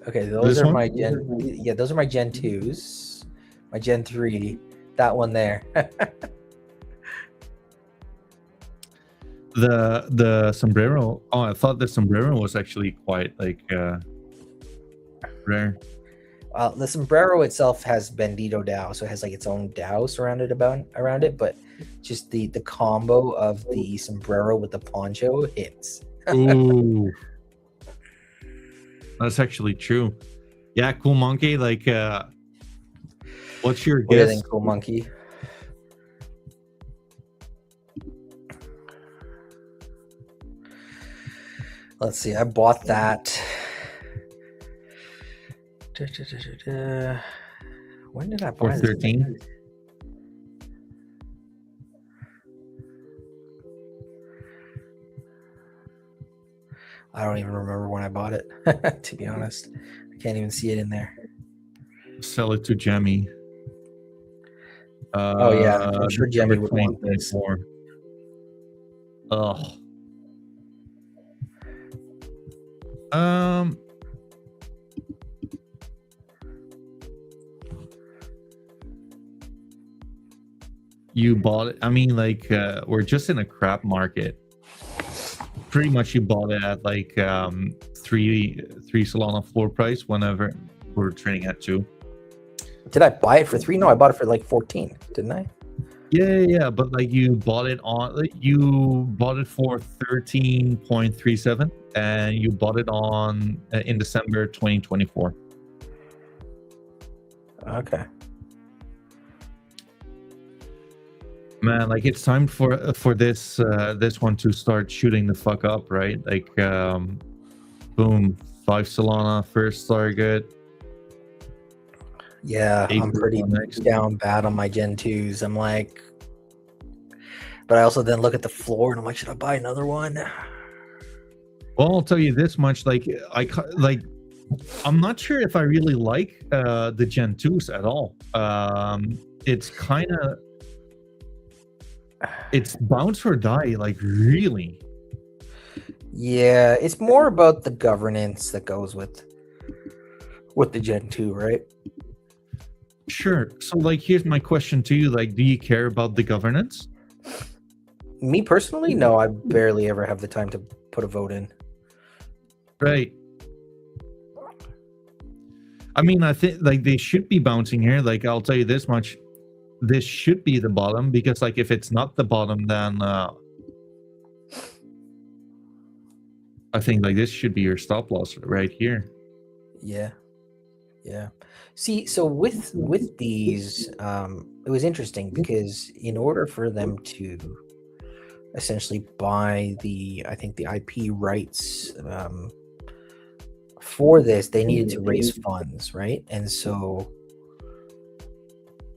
Okay, those are my Gen. Yeah, those are my Gen 2s. My Gen 3, that one there. The sombrero. Oh, I thought the sombrero was actually quite like rare. The sombrero itself has Bandito DAO, so it has like its own DAO surrounded around it, but just the combo of the sombrero with the poncho hits. Ooh, that's actually true. Yeah, Cool Monkey. Like, what's your guess? Cool Monkey. Let's see. I bought that. When did I buy this? 413. I don't even remember when I bought it, to be honest. I can't even see it in there. Sell it to Jemmy. Oh, yeah. I'm sure December Jemmy would want this. 2024. Ugh. You bought it. I mean, like, we're just in a crap market. Pretty much, you bought it at like three Solana floor price whenever we're trading at 2. Did I buy it for 3? No, I bought it for like 14, didn't I? Yeah. But like, you bought it for 13.37, and you bought it on in December 2024. Okay. Man, like, it's time for this one to start shooting the fuck up, right? Like, boom, 5 Solana first target. Yeah, I'm pretty down bad on my Gen 2s. I'm like, but I also then look at the floor and I'm like, should I buy another one? Well, I'll tell you this much: like, I'm not sure if I really like the Gen 2s at all. It's kind of, it's bounce or die, like, really. Yeah, it's more about the governance that goes with the Gen 2, right? Sure. So, like, here's my question to you: like, do you care about the governance? Me personally, no. I barely ever have the time to put a vote in. Right. I mean, I think like they should be bouncing here. Like, I'll tell you this much: this should be the bottom, because like, if it's not the bottom, then I think like this should be your stop loss right here. Yeah. See, so with these, it was interesting because in order for them to essentially buy the IP rights for this, they needed to raise funds, right? And so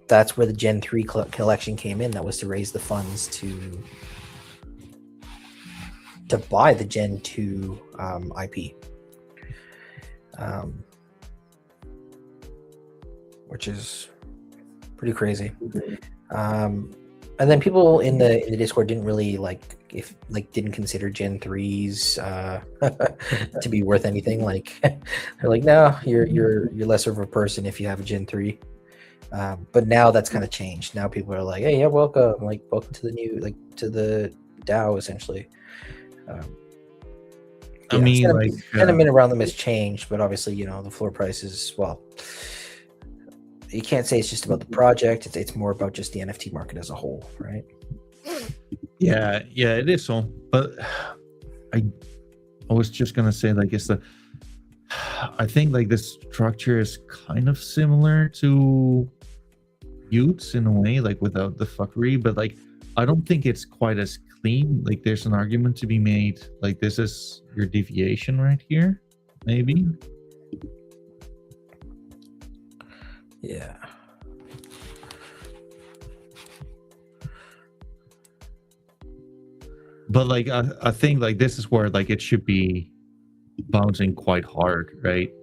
that's where the Gen 3 collection came in. That was to raise the funds to buy the Gen 2 IP. Which is pretty crazy. And then people in the Discord didn't really didn't consider Gen 3s to be worth anything. Like, they're like, no, you're lesser of a person if you have a Gen 3. But now that's kind of changed. Now people are like, hey, yeah, welcome to the new, to the DAO, essentially. I mean, sentiment around them has changed, but obviously, the floor price is, well, you can't say it's just about the project. It's more about just the NFT market as a whole, right? Yeah, it is so. But I was just gonna say, like, I think like the structure is kind of similar to Utes in a way, like without the fuckery, but like I don't think it's quite as clean. Like, there's an argument to be made, like, this is your deviation right here, maybe. Yeah. But like I think like this is where like it should be bouncing quite hard, right?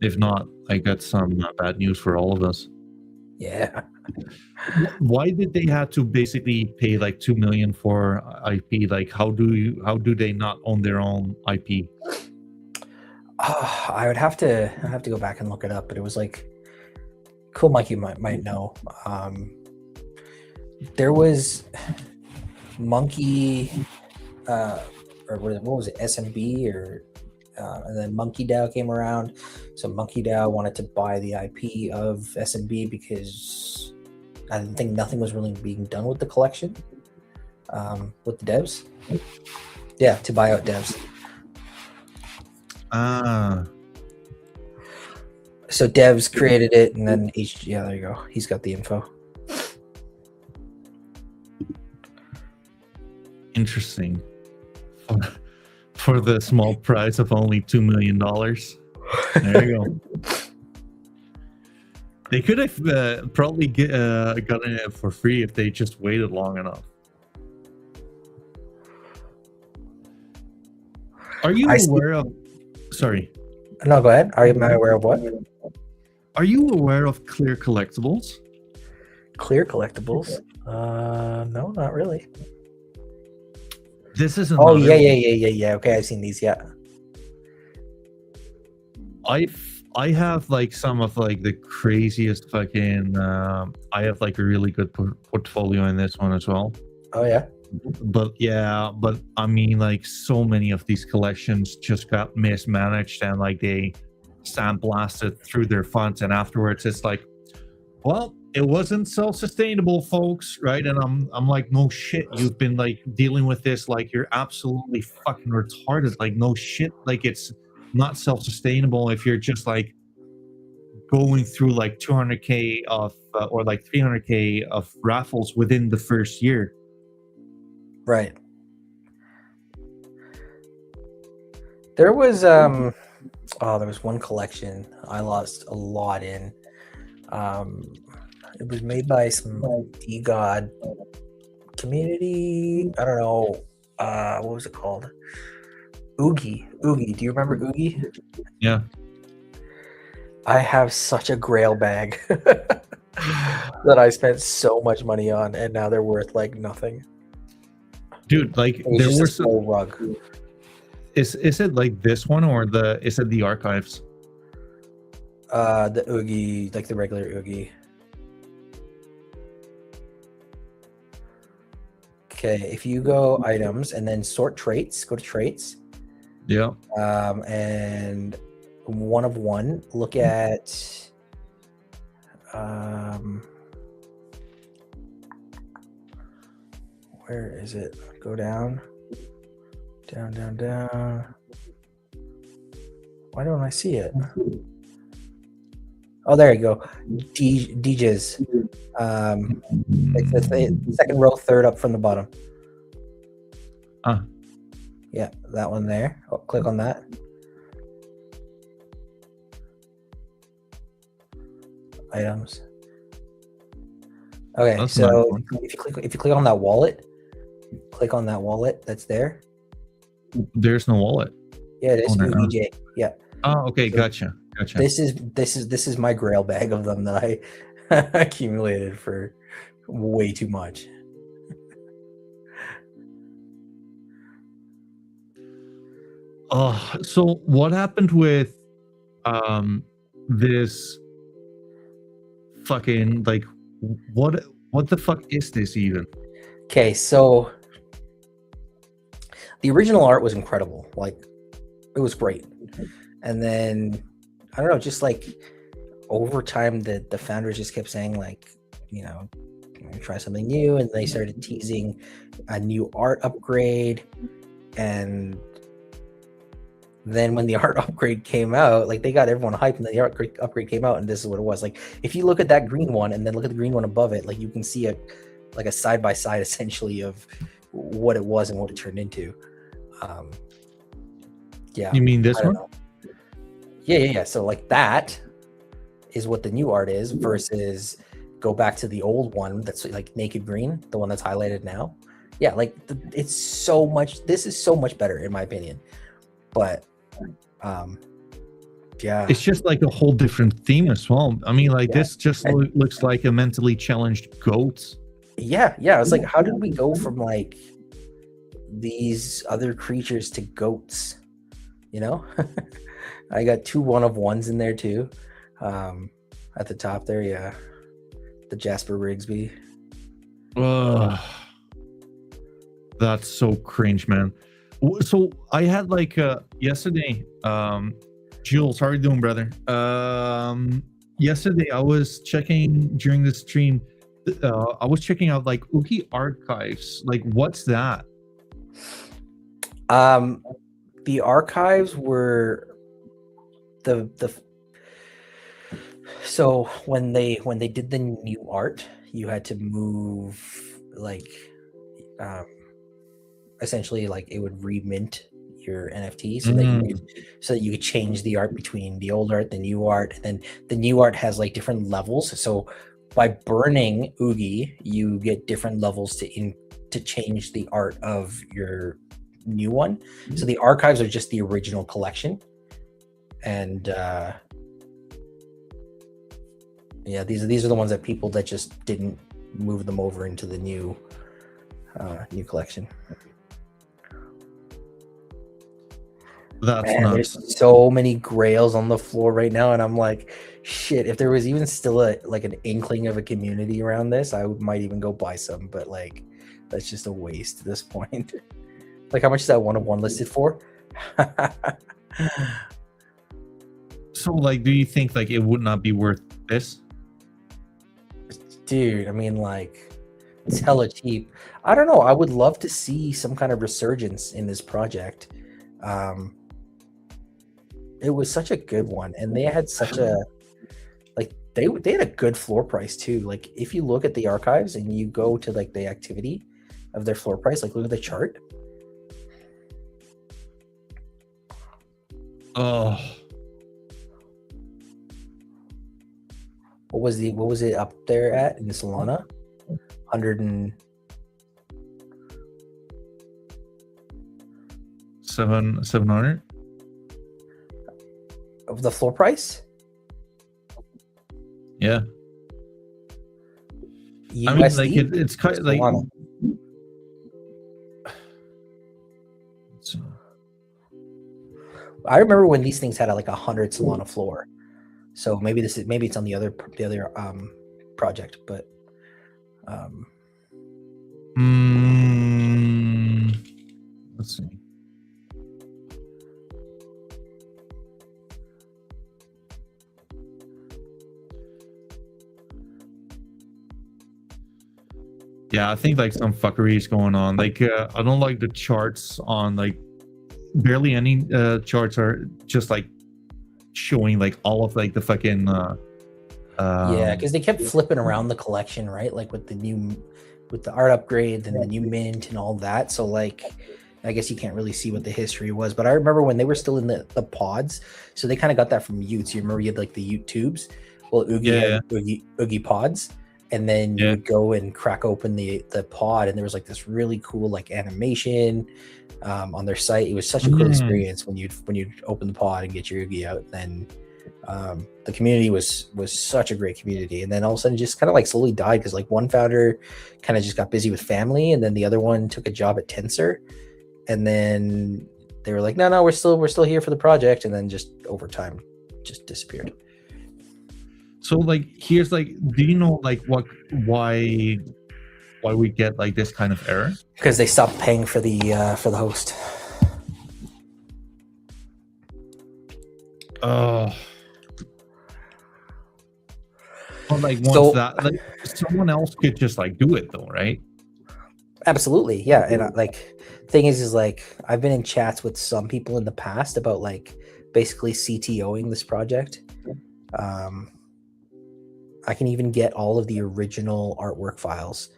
If not, I got some bad news for all of us. Yeah. Why did they have to basically pay like 2 million for IP? Like, how do they not own their own IP? I would have to go back and look it up, but it was like, Cool Mikey might know. There was Monkey, or what was it, SMB, or and then Monkey DAO came around. So Monkey DAO wanted to buy the IP of SMB because I think nothing was really being done with the collection, with the devs. Yeah, to buy out devs. So devs created it, and then yeah, there you go. He's got the info. Interesting. for the small price of only $2 million. There you go. They could have probably gotten it for free if they just waited long enough. Are you aware of? Sorry. No, go ahead. Am I aware of what? Are you aware of Clear Collectibles? Clear Collectibles? No, not really. This is Oh yeah. Okay, I've seen these. Yeah. I have like some of like the craziest fucking. I have like a really good portfolio in this one as well. Oh yeah. But I mean, like so many of these collections just got mismanaged and like they sandblasted through their funds, and afterwards it's like, well, it wasn't self-sustainable, folks, right? And I'm like, no shit, you've been like dealing with this like you're absolutely fucking retarded. Like no shit, like it's not self-sustainable if you're just like going through like 200k of or like 300k of raffles within the first year. Right. There was there was one collection I lost a lot in. It was made by some D-God community. I don't know. What was it called? Oogie. Do you remember Oogie? Yeah. I have such a grail bag that I spent so much money on, and now they're worth like nothing. Dude, like there was were some rug. Is it like this one or is it the archives? The Oogie, like the regular Oogie. Okay, if you go items and then sort traits, go to traits. Yeah. And one of one, look at where is it? Go down. Why don't I see it? Oh, there you go. DJs. It's the second row, third up from the bottom. Yeah, that one there. Oh, click on that. Items. Okay, that's so if you click on that wallet, that's there. There's no wallet. Yeah, it is. Oh, no. DJ. Yeah. Oh, okay, So gotcha. This is my grail bag of them that I accumulated for way too much. So what happened with this fucking like what the fuck is this even? Okay, so the original art was incredible. Like it was great. And then I don't know, just like over time the founders just kept saying like, try something new, and they started teasing a new art upgrade. And then when the art upgrade came out, like they got everyone hyped, and the art upgrade came out, and this is what it was. Like if you look at that green one and then look at the green one above it, like you can see a side by side essentially of what it was and what it turned into. Yeah. You mean this one? Yeah. So like that is what the new art is versus go back to the old one that's like naked green, the one that's highlighted now. Yeah, like it's so much. This is so much better in my opinion. But yeah, it's just like a whole different theme as well. I mean, like this just looks like a mentally challenged goat. Yeah. It's like, how did we go from like these other creatures to goats? I got 2 1-of-1s in there too. At the top there, yeah, the Jasper Rigsby. That's so cringe, man. So I had like yesterday, Jules, how are you doing, brother? Yesterday I was checking during the stream. I was checking out like Oogie archives. Like, what's that? The archives were so when they did the new art, you had to move like essentially like it would remint your NFT so that you could change the art between the old art, the new art, and then the new art has like different levels. So by burning Oogie, you get different levels to change the art of your new one. So the archives are just the original collection, and yeah, these are the ones that people that just didn't move them over into the new collection. That's Man, nuts. there's so many grails on the floor right now, and I'm like, shit. If there was even still an inkling of a community around this, I might even go buy some. But like, that's just a waste at this point. Like, how much is that 101 listed for? So, like, do you think like it would not be worth this? Dude, I mean, like, it's hella cheap. I don't know. I would love to see some kind of resurgence in this project. It was such a good one, and they had such a they had a good floor price too. Like, if you look at the archives and you go to like the activity of their floor price, like look at the chart. Oh, What was it up there at in Solana? 100 and 700 of the floor price? Yeah. USD? I mean, like it's kind of like. Solana. I remember when these things had like 100 Solana floor. So maybe it's on the other project, but let's see. Yeah, I think like some fuckery is going on. Like, I don't like the charts on like barely any charts are just like showing like all of like the fucking yeah, because they kept flipping around the collection, right? Like with the art upgrade and the new mint and all that. So like, I guess you can't really see what the history was, but I remember when they were still in the pods. So they kind of got that from Utes. You remember you had like the Ute tubes? Well, Oogie had Oogie pods. And then you would go and crack open the pod, and there was like this really cool like animation on their site. It was such a cool experience when you'd open the pod and get your Oogie out. And then the community was such a great community. And then all of a sudden, just kind of like slowly died because like one founder kind of just got busy with family, and then the other one took a job at Tensor, and then they were like, no, we're still here for the project, and then just over time, just disappeared. So like, here's like, do you know like why we get like this kind of error? Because they stopped paying for the host. Oh. But like once that, like someone else could just like do it though, right? Absolutely, yeah. And like, thing is like I've been in chats with some people in the past about like basically CTOing this project. I can even get all of the original artwork files.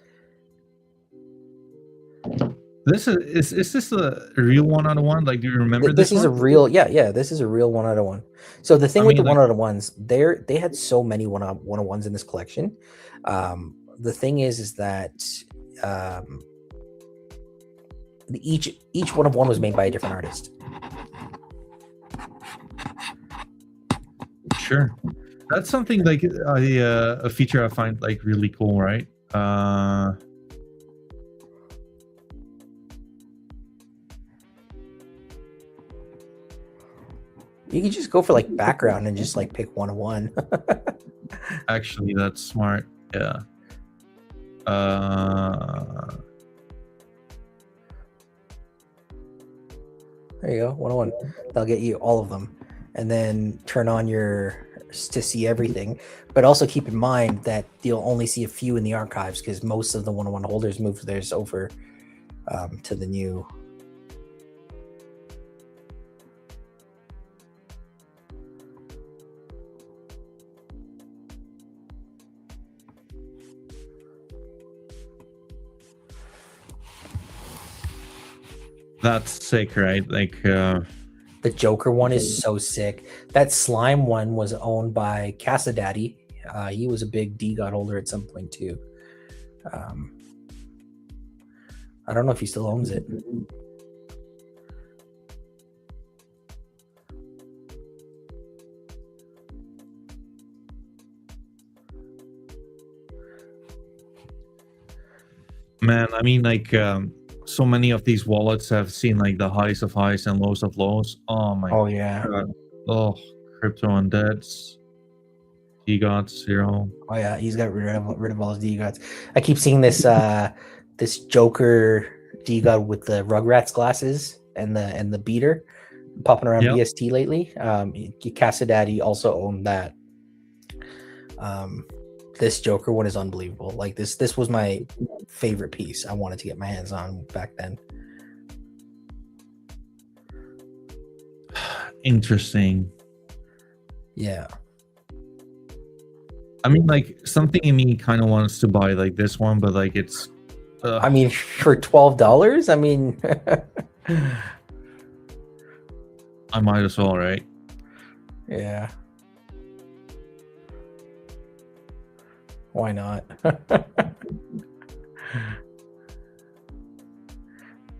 This is this a real 1-on-1? Like, do you remember this is one? a real this is a real 1-on-1. So the thing with the 1-on-1s, they had so many 1-on-1s in this collection. The thing is that each 1-on-1 was made by a different artist. Sure. That's something like a feature I find like really cool, right? You can just go for like background and just like pick 1-on-1. Actually, that's smart. Yeah. There you go, 1-on-1. That'll get you all of them, and then turn on to see everything. But also keep in mind that you'll only see a few in the archives because most of the 1-on-1 holders moved theirs over to the new. That's sick, right? Like, The Joker one is so sick. That slime one was owned by Casa Daddy. He was a big D God holder at some point too. I don't know if he still owns it. man, I mean, like, so many of these wallets have seen like the highs of highs and lows of lows. Oh my Oh yeah. god. Oh, crypto undeads. DGOT 0. Oh yeah. He's got rid of all his D gods. I keep seeing this this Joker D God with the Rugrats glasses and the beater popping around Yep. BST lately. Casa Daddy also owned that. This Joker one is unbelievable. Like this was my favorite piece I wanted to get my hands on back then. Interesting. Yeah. I mean, like, something in me kind of wants to buy like this one, but like it's I mean, for $12, I mean I might as well, right? yeah. Why not? I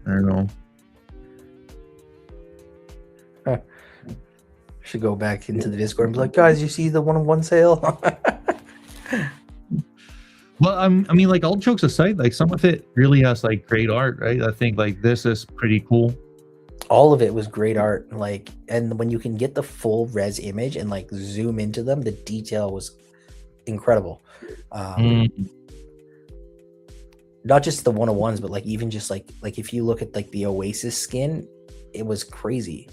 don't know. Should go back into the Discord and be like, guys, you see the 1-on-1 sale? Well, I mean, like, all jokes aside, like, some of it really has like great art, right? I think like this is pretty cool. All of it was great art. Like, and when you can get the full res image and like zoom into them, the detail was incredible. Not just the 101s, but like even just like if you look at like the Oasis skin, it was crazy.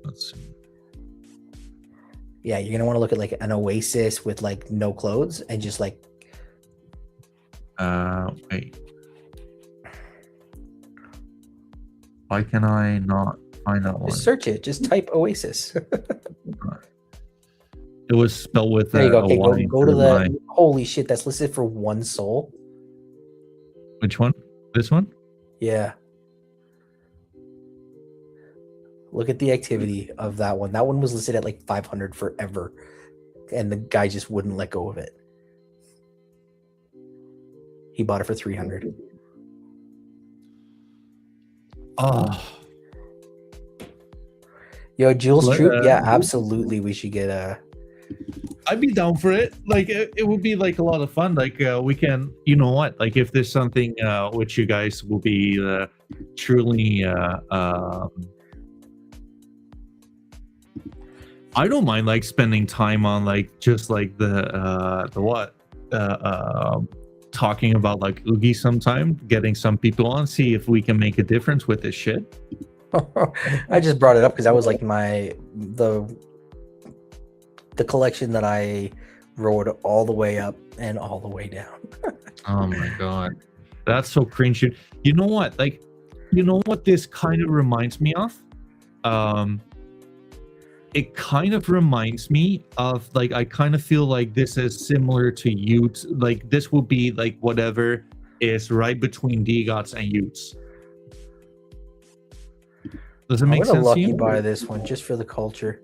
Let's see. Yeah, you're gonna want to look at like an Oasis with like no clothes and just like Wait. Why can I not find that one? just search it. Just type Oasis. It was spelled with There you go. a Okay, Y go to instead of the I. holy shit. That's listed for 1 soul. Which one? This one? Yeah. Look at the activity of that one. That one was listed at like 500 forever, and the guy just wouldn't let go of it. He bought it for 300. Oh, Yo, Jules Troop. Yeah, absolutely. We should get a. I'd be down for it. Like, it would be like a lot of fun. Like, we can, you know what? Like, if there's something which you guys will be truly. I don't mind like spending time on like just like the what talking about like Oogie sometime, getting some people on, see if we can make a difference with this shit. I just brought it up because that was like the collection that I rode all the way up and all the way down. Oh my god, that's so cringe. You know what? Like, you know what this kind of reminds me of? It kind of reminds me of like, I kind of feel like this is similar to Utes. Like, this will be like whatever is right between DGOTs and Utes. Does it make I'm gonna sense to lucky you? buy this one just for the culture.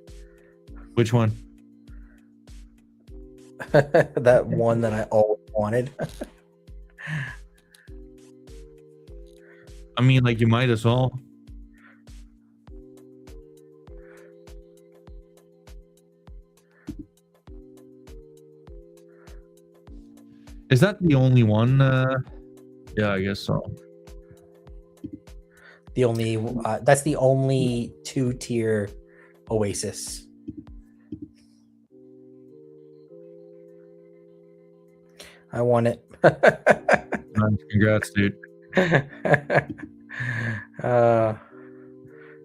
Which one? That one that I always wanted. I mean, like, you might as well. Is that the only one? Yeah, I guess so. That's the only 2-tier Oasis. I want it. Congrats, dude.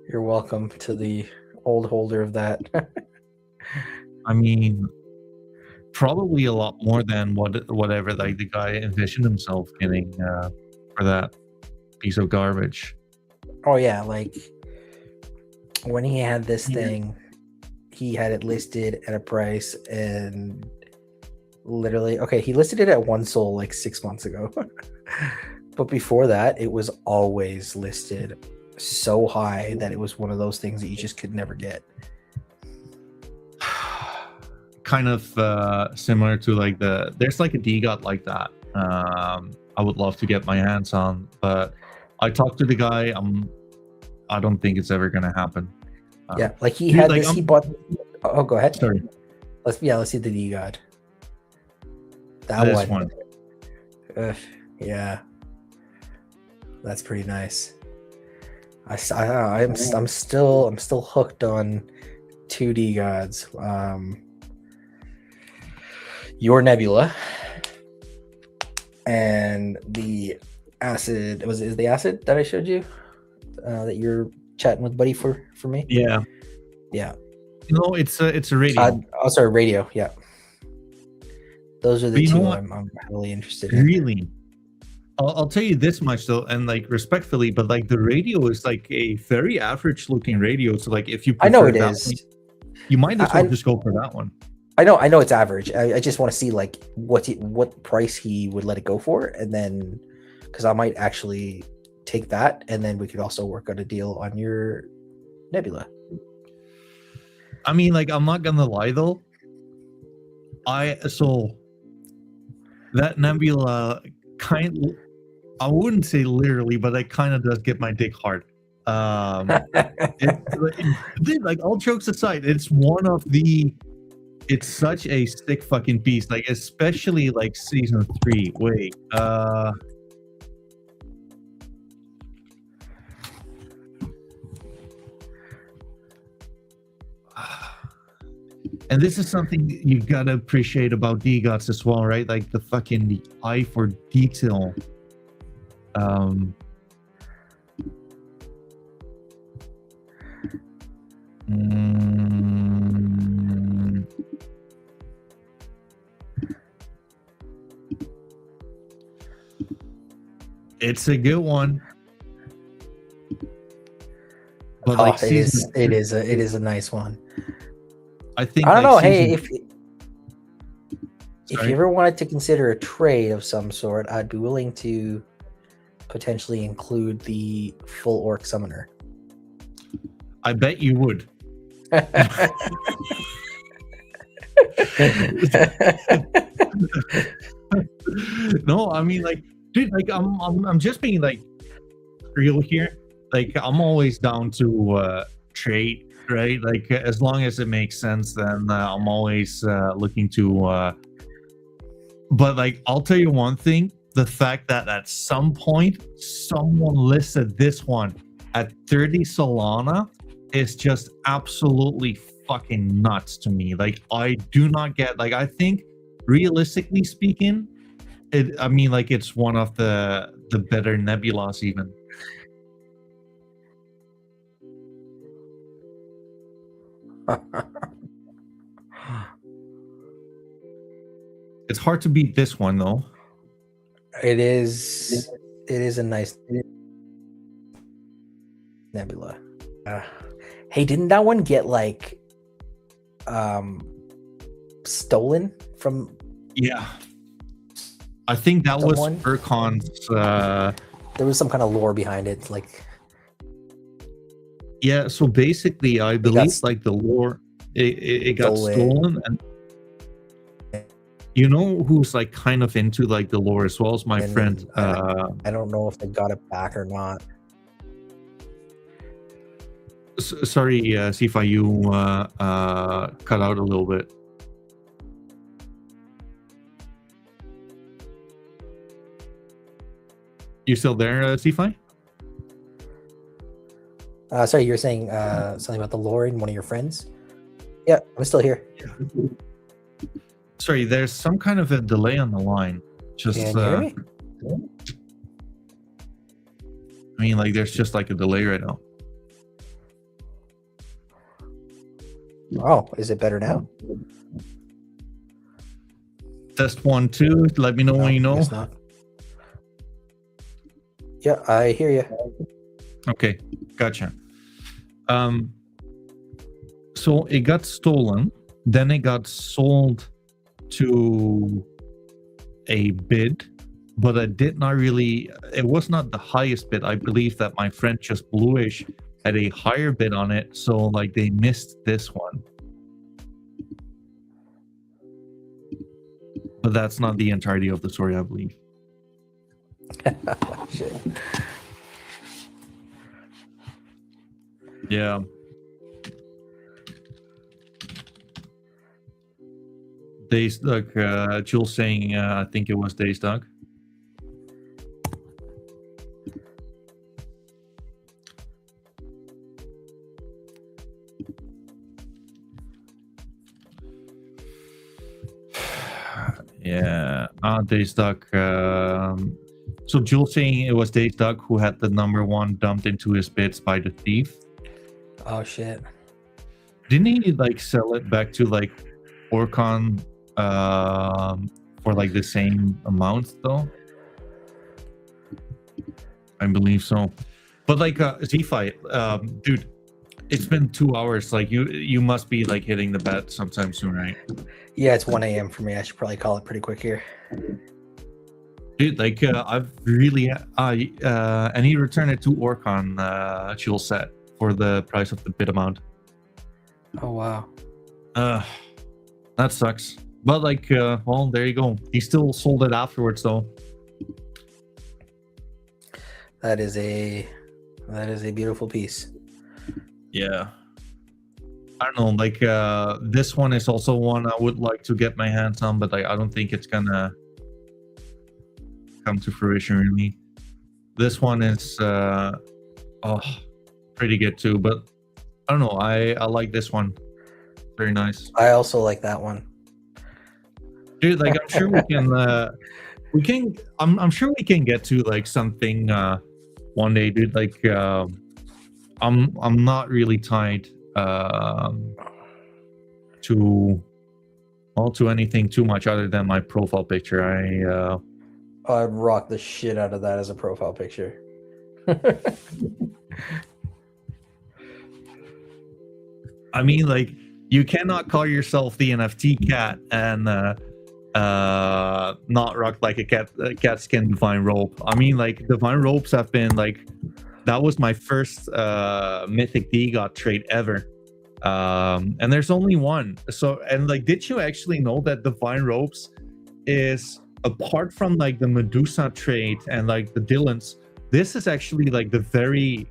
You're welcome to the old holder of that. I mean, probably a lot more than whatever like the guy envisioned himself getting for that piece of garbage. Oh yeah, like when he had this thing, he had it listed at a price and literally, okay, he listed it at 1 soul like 6 months ago. But before that, it was always listed so high that it was one of those things that you just could never get. Kind of similar to like there's like a DGOT like that. I would love to get my hands on, but I talked to the guy. I don't think it's ever gonna happen. Yeah, like he had this. He bought. Oh, go ahead. Sorry. Let's see the DGOT. This one. Yeah, that's pretty nice. I'm still hooked on 2D gods. Your Nebula and the acid is the acid that I showed you that you're chatting with Buddy for me. Yeah. No, it's a radio. Sorry, radio. Yeah. Those are the two I'm really interested in. Really? I'll tell you this much though, and like respectfully, but like the radio is like a very average looking radio. So like if you I know it is, you might as well just go for that one. I know it's average. I just want to see like what price he would let it go for, and then because I might actually take that, and then we could also work out a deal on your Nebula. I mean, like I'm not gonna lie though. That Nebula I wouldn't say literally, but it kind of does get my dick hard. Like all jokes aside, it's such a sick fucking beast, like especially like season 3. Wait, and this is something you gotta appreciate about DGOTs as well, right? Like the eye for detail. It's a good one. But like it is a nice one. I think I don't know. Hey, if you ever wanted to consider a trade of some sort, I'd be willing to potentially include the full orc summoner. I bet you would. No, I mean, like, dude, like, I'm just being like real here. Like, I'm always down to trade, right? Like, as long as it makes sense, then I'm always looking to. But like, I'll tell you one thing: the fact that at some point someone listed this one at 30 Solana is just absolutely fucking nuts to me. Like, I do not get. Like, I think realistically speaking, I mean, like, it's one of the better Nebulas even. It's hard to beat this one though. It is a nice Nebula. Hey, didn't that one get like stolen from? Yeah, I think that someone? was Furcon's. There was some kind of lore behind it, like. Yeah, so basically, I believe like the lore, it got stolen, and you know who's like kind of into like the lore as well as my friend. I don't know if they got it back or not. Sorry, Zeefi, you cut out a little bit. You still there, Zeefi? Sorry, you were saying something about the lore in one of your friends? Yeah, I'm still here. Sorry, there's some kind of a delay on the line. Just, can you hear me? I mean, like, there's just like a delay right now. Oh, is it better now? Test 1, 2. Let me know when you know. It's not. Yeah, I hear you. Okay, gotcha. So it got stolen, then it got sold to a bid, but I did not really. It was not the highest bid. I believe that my friend just bluish had a higher bid on it, so like they missed this one. But that's not the entirety of the story, I believe. Shit. Yeah. Days Duck, Jules saying, I think it was Days Duck. Yeah, Days Duck. So Jules saying it was Days Duck who had the number one dumped into his bids by the thief. Oh shit. Didn't he like sell it back to like Orcon for like the same amount though? I believe so. But like Zeefi, dude, it's been 2 hours. Like you must be like hitting the bet sometime soon, right? Yeah, it's 1 a.m. for me. I should probably call it pretty quick here. Dude, like I've really and he returned it to Orcon Jules set for the price of the bid amount. Oh wow. That sucks. But like well, there you go. He still sold it afterwards though. That is a beautiful piece. Yeah. I don't know, like this one is also one I would like to get my hands on, but like I don't think it's gonna come to fruition really. This one is pretty good too, but I don't know, I like this one. Very nice. I also like that one. Dude, like I'm sure I'm sure we can get to like something one day, dude. Like I'm not really tied to anything too much other than my profile picture. I'd rock the shit out of that as a profile picture. I mean, like, you cannot call yourself the NFT cat and not rock like a cat skin divine rope. I mean, like, divine ropes have been like, that was my first Mythic DGOT trade ever. And there's only one. So, and like, did you actually know that divine ropes is, apart from like the Medusa trade and like the Dylans, this is actually like the very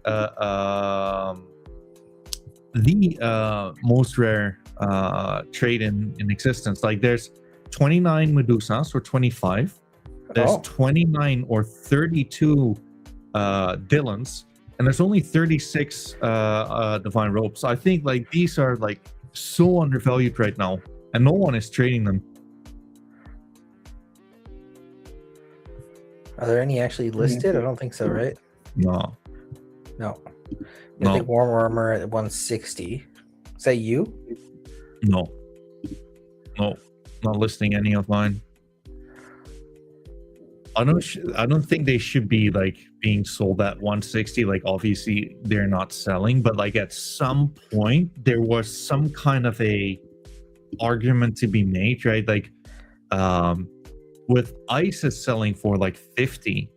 most rare trade in existence. Like there's 29 Medusas or 25. There's 29 or 32 Dylans, and there's only 36 divine ropes. I think like these are like so undervalued right now, and no one is trading them. Are there any actually listed? I don't think so, right? No. I think Warm Armor at 160. Is that you? No, not listing any of mine. I don't think they should be like being sold at 160. Like obviously they're not selling, but like at some point there was some kind of a argument to be made, right? Like with ISIS selling for like 50,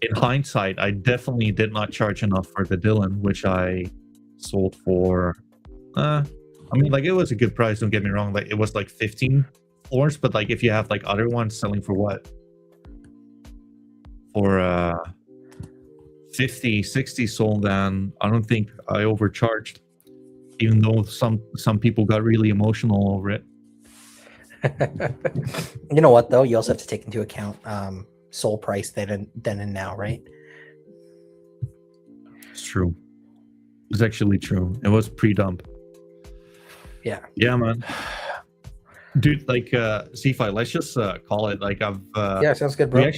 in hindsight, I definitely did not charge enough for the Dylan, which I sold for. I mean, like it was a good price. Don't get me wrong. Like it was like 15 floors, but like if you have like other ones selling for what? For 50, 60 sold, then I don't think I overcharged. Even though some people got really emotional over it. You know what though? You also have to take into account soul price then and now, right? It's true. It's actually true. It was pre-dump. Yeah, man. Dude, like Zeefi, let's just call it. Like I've yeah, sounds good, bro.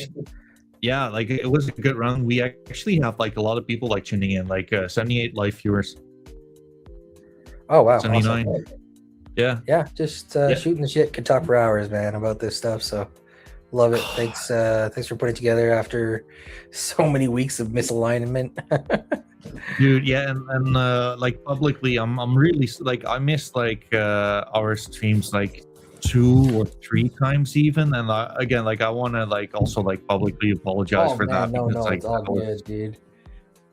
Yeah, like it was a good run. We actually have like a lot of people like tuning in, like 78 live viewers. Oh wow, 79. Awesome. Yeah, just shooting the shit. Could talk for hours, man, about this stuff. So love it. Thanks for putting it together after so many weeks of misalignment. Dude, yeah, and like publicly, I'm really like I miss like our streams like 2 or 3 times even, and again, like I want to like also like publicly apologize Oh for man, that no, because like it's all that was- good, dude.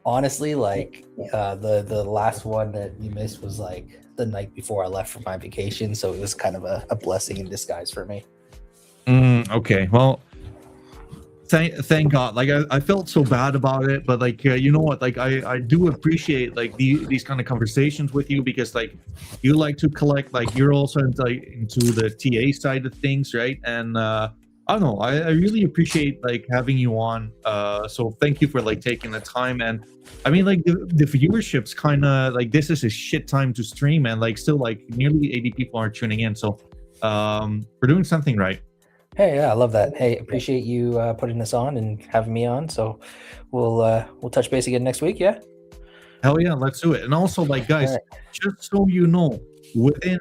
Honestly, like the last one that you missed was like the night before I left for my vacation, so it was kind of a blessing in disguise for me. Okay, well, thank God. Like I felt so bad about it, but like you know what? Like I do appreciate like these kind of conversations with you because like you like to collect. Like you're also into the TA side of things, right? And I don't know. I really appreciate like having you on. So thank you for like taking the time. And I mean, like the viewership's kind of like this is a shit time to stream, and like still like nearly 80 people are tuning in. So we're doing something right. Hey, yeah, I love that. Hey, appreciate you putting this on and having me on. So we'll touch base again next week. Yeah. Hell yeah, let's do it. And also, like, guys, All right. just so you know, within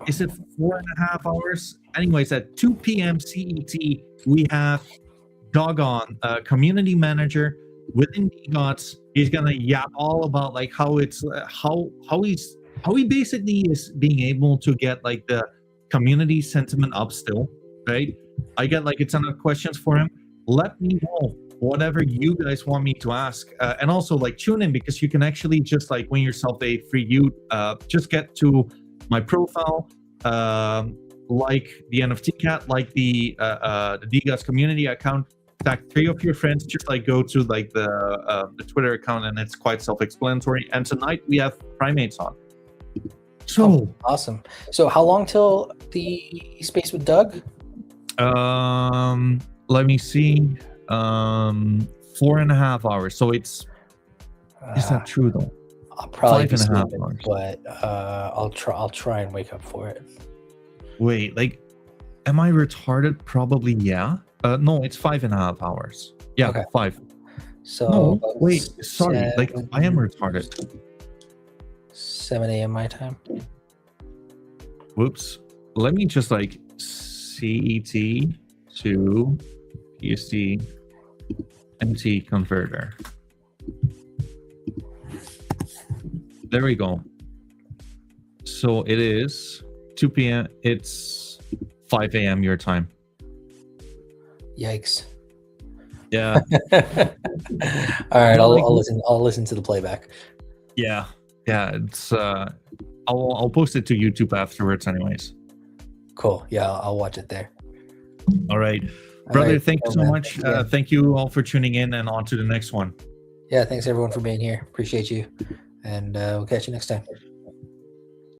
is it 4.5 hours? Anyways, at 2 p.m. CET, we have Doggone, community manager within DGOTS. He's gonna yap all about like how it's how he basically is being able to get like the community sentiment up still, right? I get like a ton of questions for him. Let me know whatever you guys want me to ask, and also like tune in because you can actually just like win yourself a free ute. Just get to my profile, like the NFT Cat, like the DGOTS community account. Tag 3 of your friends. Just like go to like the Twitter account, and it's quite self-explanatory. And tonight we have primates on. So awesome. So how long till the space with Doug? let me see. 4.5 hours. So it's is that true though? I'll probably be 5.5 sleeping, hours. but I'll try and wake up for it. Wait, like, am I retarded? Probably, yeah. No, it's 5.5 hours. Yeah, Okay. 5. So No, wait, sorry. Like, I am 7 retarded. 7 a.m. my time. Whoops. Let me just like CET to PST MT converter. There we go. So it is 2 p.m. It's 5 a.m. your time. Yikes. Yeah. All right, No, like- I'll listen to the playback. Yeah. It's I'll post it to YouTube afterwards anyways. Cool. Yeah, I'll watch it there. All right. All Brother, right, thank you cool, so man. much. Thanks again. Thank you all for tuning in, and on to the next one. Yeah, thanks everyone for being here. Appreciate you. And we'll catch you next time.